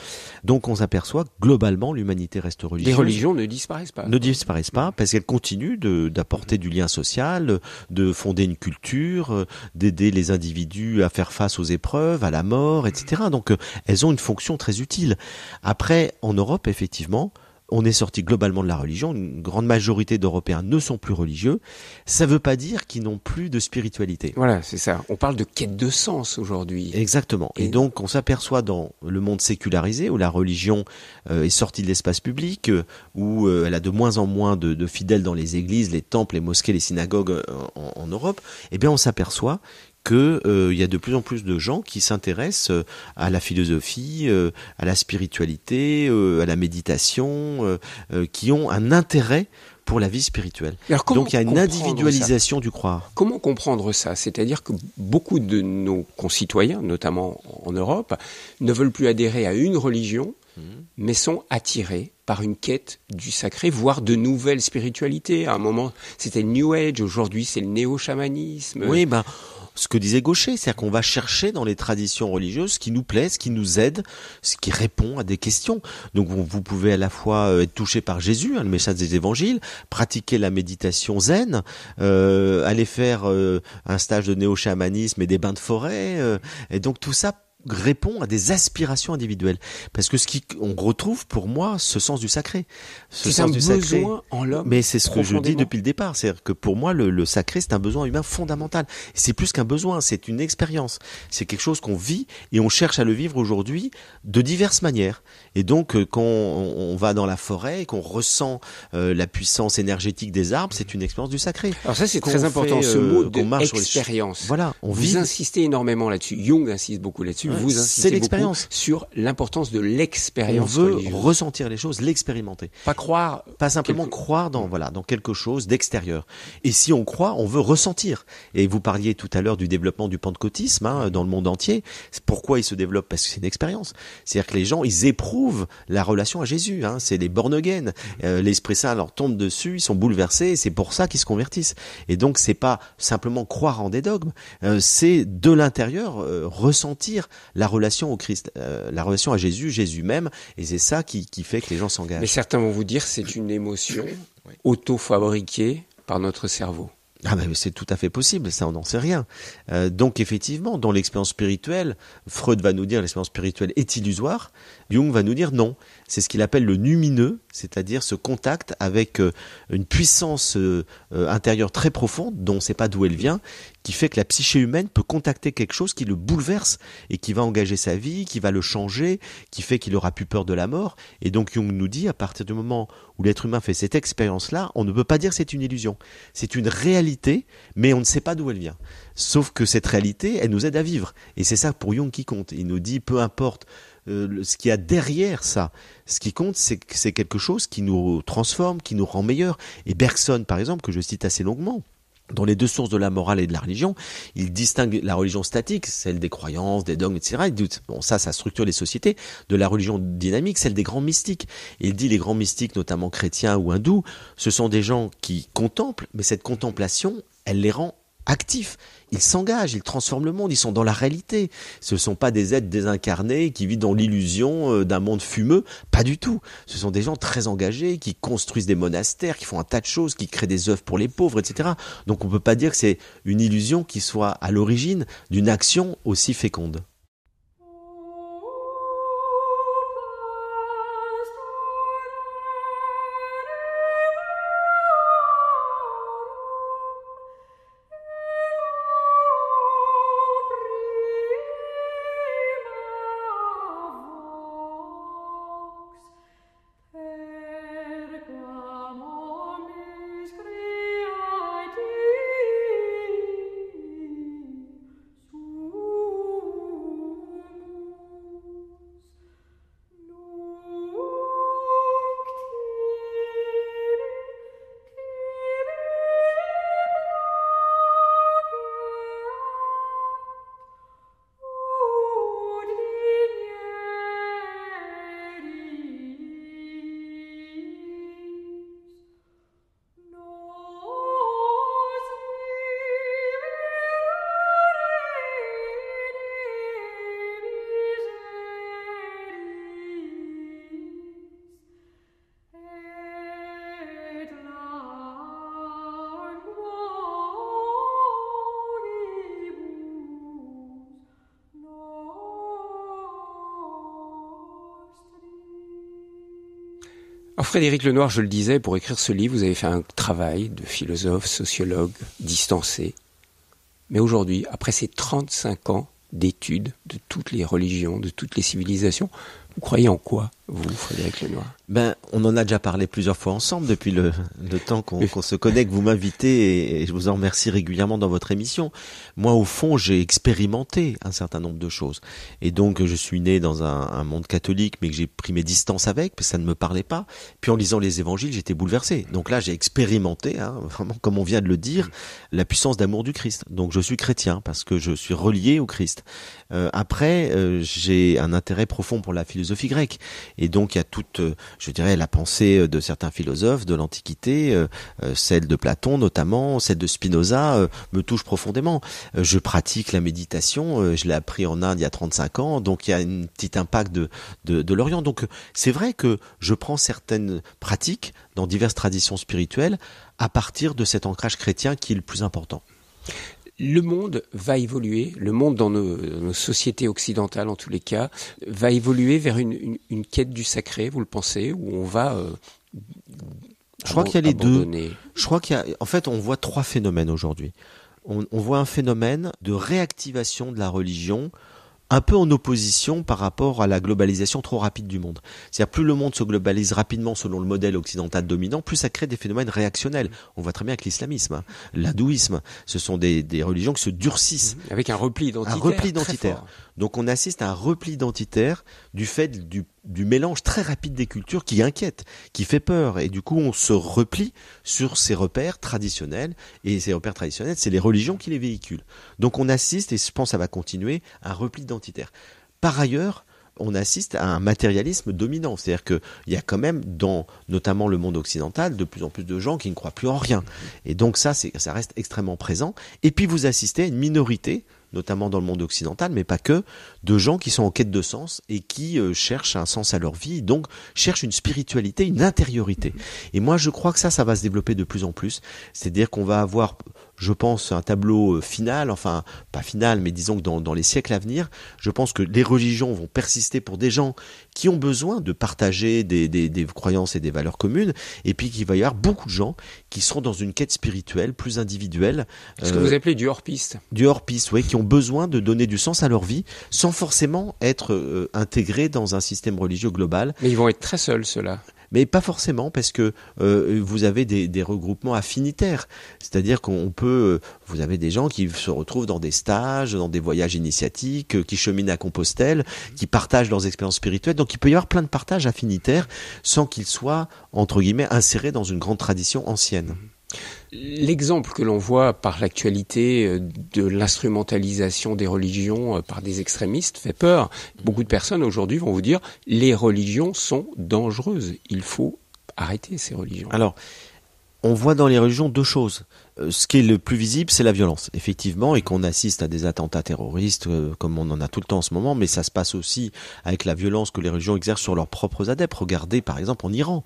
Donc on s'aperçoit que globalement l'humanité reste religieuse. Les religions ne disparaissent pas. Ne disparaissent pas parce qu'elles continuent d'apporter du lien social, de fonder une culture, d'aider les individus à faire face aux épreuves, à la mort, etc. Donc elles ont une fonction très utile. Après, en Europe, effectivement, on est sorti globalement de la religion. Une grande majorité d'Européens ne sont plus religieux. Ça ne veut pas dire qu'ils n'ont plus de spiritualité. Voilà, c'est ça. On parle de quête de sens aujourd'hui. Exactement. Et donc, on s'aperçoit dans le monde sécularisé, où la religion est sortie de l'espace public, où elle a de moins en moins de fidèles dans les églises, les temples, les mosquées, les synagogues en Europe, eh bien, on s'aperçoit que il y a de plus en plus de gens qui s'intéressent à la philosophie, à la spiritualité, à la méditation, qui ont un intérêt pour la vie spirituelle. Donc il y a une individualisation du croire. Comment comprendre ça? C'est-à-dire que beaucoup de nos concitoyens, notamment en Europe, ne veulent plus adhérer à une religion, mais sont attirés par une quête du sacré, voire de nouvelles spiritualités. À un moment, c'était le New Age, aujourd'hui c'est le néo-chamanisme. Oui, ce que disait Gaucher, c'est-à-dire qu'on va chercher dans les traditions religieuses ce qui nous plaît, ce qui nous aide, ce qui répond à des questions. Donc vous pouvez à la fois être touché par Jésus, le message des évangiles, pratiquer la méditation zen, aller faire un stage de néo-chamanisme et des bains de forêt, et donc tout ça répond à des aspirations individuelles. Parce que on retrouve pour moi ce sens du sacré. C'est un besoin en l'homme. Mais c'est ce que je dis depuis le départ. C'est-à-dire que pour moi, le sacré, c'est un besoin humain fondamental. Et c'est plus qu'un besoin, c'est une expérience. C'est quelque chose qu'on vit et on cherche à le vivre aujourd'hui de diverses manières. Et donc, quand on va dans la forêt et qu'on ressent la puissance énergétique des arbres, c'est une expérience du sacré. Alors ça, c'est très important, ce mot d'expérience. Voilà, Vous insistez énormément là-dessus. Jung insiste beaucoup là-dessus. Vous insistez beaucoup sur l'importance de l'expérience. On veut religieuse. ressentir les choses, l'expérimenter. Pas simplement croire dans quelque chose d'extérieur. Et si on croit, on veut ressentir. Et vous parliez tout à l'heure du développement du pentecôtisme dans le monde entier. Pourquoi il se développe? Parce que c'est une expérience. C'est-à-dire que les gens, ils éprouvent la relation à Jésus. C'est les born again. L'Esprit Saint leur tombe dessus, ils sont bouleversés. Et c'est pour ça qu'ils se convertissent. Et donc c'est pas simplement croire en des dogmes. C'est de l'intérieur ressentir la relation au Christ, la relation à Jésus, Jésus même, et c'est ça qui fait que les gens s'engagent. Mais certains vont vous dire que c'est une émotion auto-fabriquée par notre cerveau. C'est tout à fait possible, ça on n'en sait rien. Donc effectivement, dans l'expérience spirituelle, Freud va nous dire l'expérience spirituelle est illusoire, Jung va nous dire non. C'est ce qu'il appelle le numineux, c'est-à-dire ce contact avec une puissance intérieure très profonde, dont on ne sait pas d'où elle vient, qui fait que la psyché humaine peut contacter quelque chose qui le bouleverse et qui va engager sa vie, qui va le changer, qui fait qu'il aura plus peur de la mort. Et donc Jung nous dit, à partir du moment où l'être humain fait cette expérience-là, on ne peut pas dire que c'est une illusion. C'est une réalité, mais on ne sait pas d'où elle vient. Sauf que cette réalité, elle nous aide à vivre. Et c'est ça pour Jung qui compte. Il nous dit, peu importe ce qu'il y a derrière ça, ce qui compte, c'est que c'est quelque chose qui nous transforme, qui nous rend meilleurs. Et Bergson, par exemple, que je cite assez longuement, dans les deux sources de la morale et de la religion, il distingue la religion statique, celle des croyances, des dogmes, etc. Il dit, ça structure les sociétés, de la religion dynamique, celle des grands mystiques. Et il dit les grands mystiques, notamment chrétiens ou hindous, ce sont des gens qui contemplent, mais cette contemplation, elle les rend actifs. Ils s'engagent, ils transforment le monde, ils sont dans la réalité. Ce ne sont pas des êtres désincarnés qui vivent dans l'illusion d'un monde fumeux, pas du tout. Ce sont des gens très engagés qui construisent des monastères, qui font un tas de choses, qui créent des œuvres pour les pauvres, etc. Donc on ne peut pas dire que c'est une illusion qui soit à l'origine d'une action aussi féconde. Alors Frédéric Lenoir, je le disais, pour écrire ce livre, vous avez fait un travail de philosophe, sociologue, distancé. Mais aujourd'hui, après ces 35 ans d'études de toutes les religions, de toutes les civilisations, vous croyez en quoi ? vous, Frédéric Lenoir? On en a déjà parlé plusieurs fois ensemble depuis le temps qu'on se connaît, que vous m'invitez, et je vous en remercie régulièrement dans votre émission. Moi, au fond, j'ai expérimenté un certain nombre de choses. Et donc, je suis né dans un monde catholique, mais que j'ai pris mes distances avec, parce que ça ne me parlait pas. Puis en lisant les évangiles, j'étais bouleversé. Donc là, j'ai expérimenté, vraiment, comme on vient de le dire, la puissance d'amour du Christ. Donc je suis chrétien, parce que je suis relié au Christ. Après, j'ai un intérêt profond pour la philosophie grecque. Et donc, il y a toute, je dirais, la pensée de certains philosophes de l'Antiquité, celle de Platon notamment, celle de Spinoza, me touche profondément. Je pratique la méditation, je l'ai appris en Inde il y a 35 ans, donc il y a un petit impact de l'Orient. Donc, c'est vrai que je prends certaines pratiques dans diverses traditions spirituelles à partir de cet ancrage chrétien qui est le plus important. Le monde va évoluer, le monde dans nos sociétés occidentales en tous les cas, va évoluer vers une quête du sacré, vous le pensez, où on va je crois qu'il y a les abandonner. deux. Je crois en fait, on voit 3 phénomènes aujourd'hui. On voit un phénomène de réactivation de la religion, un peu en opposition par rapport à la globalisation trop rapide du monde. C'est-à-dire, plus le monde se globalise rapidement selon le modèle occidental dominant, plus ça crée des phénomènes réactionnels. On voit très bien avec l'islamisme, l'hindouisme, ce sont des religions qui se durcissent. Avec un repli identitaire. Un repli identitaire. Donc on assiste à un repli identitaire du fait du mélange très rapide des cultures qui inquiète, qui fait peur. Et du coup, on se replie sur ces repères traditionnels. Et ces repères traditionnels, c'est les religions qui les véhiculent. Donc on assiste, et je pense que ça va continuer, à un repli identitaire. Par ailleurs, on assiste à un matérialisme dominant. C'est-à-dire qu'il y a quand même, dans notamment le monde occidental, de plus en plus de gens qui ne croient plus en rien. Et donc ça reste extrêmement présent. Et puis vous assistez à une minorité, notamment dans le monde occidental, mais pas que, de gens qui sont en quête de sens et qui cherchent un sens à leur vie, donc cherchent une spiritualité, une intériorité. Et moi, je crois que ça va se développer de plus en plus. C'est-à-dire qu'on va avoir, je pense, un tableau final, enfin, pas final, mais disons que dans les siècles à venir, je pense que les religions vont persister pour des gens qui ont besoin de partager des croyances et des valeurs communes, et puis qu'il va y avoir beaucoup de gens qui seront dans une quête spirituelle plus individuelle. Ce que vous appelez du hors-piste. Du hors-piste, oui, qui ont besoin de donner du sens à leur vie, sans forcément être intégrés dans un système religieux global. Mais ils vont être très seuls, ceux-là. Mais pas forcément, parce que vous avez des regroupements affinitaires. C'est-à-dire qu'on peut, vous avez des gens qui se retrouvent dans des stages, dans des voyages initiatiques, qui cheminent à Compostelle, qui partagent leurs expériences spirituelles. Donc il peut y avoir plein de partages affinitaires sans qu'ils soient, entre guillemets, insérés dans une grande tradition ancienne. L'exemple que l'on voit par l'actualité de l'instrumentalisation des religions par des extrémistes fait peur. Beaucoup de personnes aujourd'hui vont vous dire « les religions sont dangereuses, il faut arrêter ces religions ». Alors, on voit dans les religions 2 choses. Ce qui est le plus visible, c'est la violence, effectivement, et qu'on assiste à des attentats terroristes comme on en a tout le temps en ce moment, mais ça se passe aussi avec la violence que les religions exercent sur leurs propres adeptes. Regardez par exemple en Iran,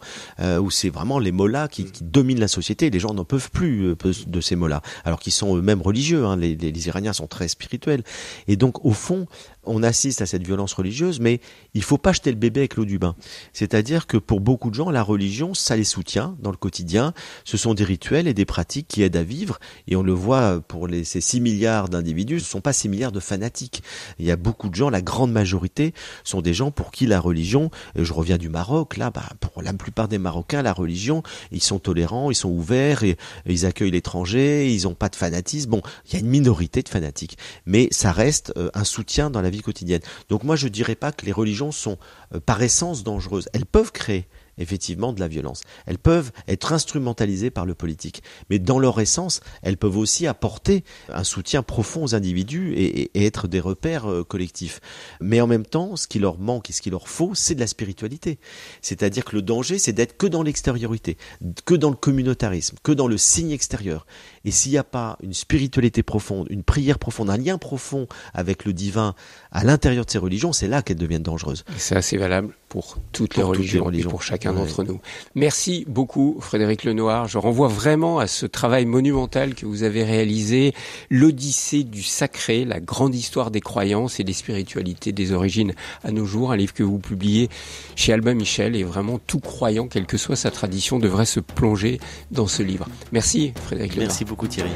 où c'est vraiment les mollahs qui dominent la société, et les gens n'en peuvent plus de ces mollahs, alors qu'ils sont eux-mêmes religieux, les Iraniens sont très spirituels. Et donc au fond, on assiste à cette violence religieuse, mais il faut pas jeter le bébé avec l'eau du bain. C'est-à-dire que pour beaucoup de gens, la religion, ça les soutient dans le quotidien, ce sont des rituels et des pratiques qui aident à vivre, et on le voit pour ces 6 milliards d'individus, ce ne sont pas 6 milliards de fanatiques. Il y a beaucoup de gens, la grande majorité sont des gens pour qui la religion, je reviens du Maroc, là, pour la plupart des Marocains, la religion, ils sont tolérants, ils sont ouverts, et ils accueillent l'étranger, ils n'ont pas de fanatisme. Bon, il y a une minorité de fanatiques, mais ça reste un soutien dans la vie quotidienne. Donc moi, je dirais pas que les religions sont par essence dangereuses. Elles peuvent créer effectivement de la violence. Elles peuvent être instrumentalisées par le politique. Mais dans leur essence, elles peuvent aussi apporter un soutien profond aux individus et être des repères collectifs. Mais en même temps, ce qui leur manque et ce qu'il leur faut, c'est de la spiritualité. C'est-à-dire que le danger, c'est d'être que dans l'extériorité, que dans le communautarisme, que dans le signe extérieur. Et s'il n'y a pas une spiritualité profonde, une prière profonde, un lien profond avec le divin à l'intérieur de ces religions, c'est là qu'elles deviennent dangereuses. Et c'est assez valable pour toutes les religions et pour chacun d'entre nous. Merci beaucoup Frédéric Lenoir. Je renvoie vraiment à ce travail monumental que vous avez réalisé, l'Odyssée du sacré, la grande histoire des croyances et des spiritualités des origines à nos jours, un livre que vous publiez chez Albin Michel, et vraiment tout croyant, quelle que soit sa tradition, devrait se plonger dans ce livre. Merci Frédéric Lenoir. Merci beaucoup Thierry.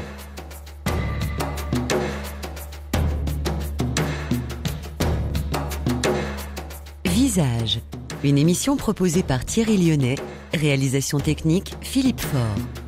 Visage, Une émission proposée par Thierry Lyonnais, réalisation technique Philippe Faure.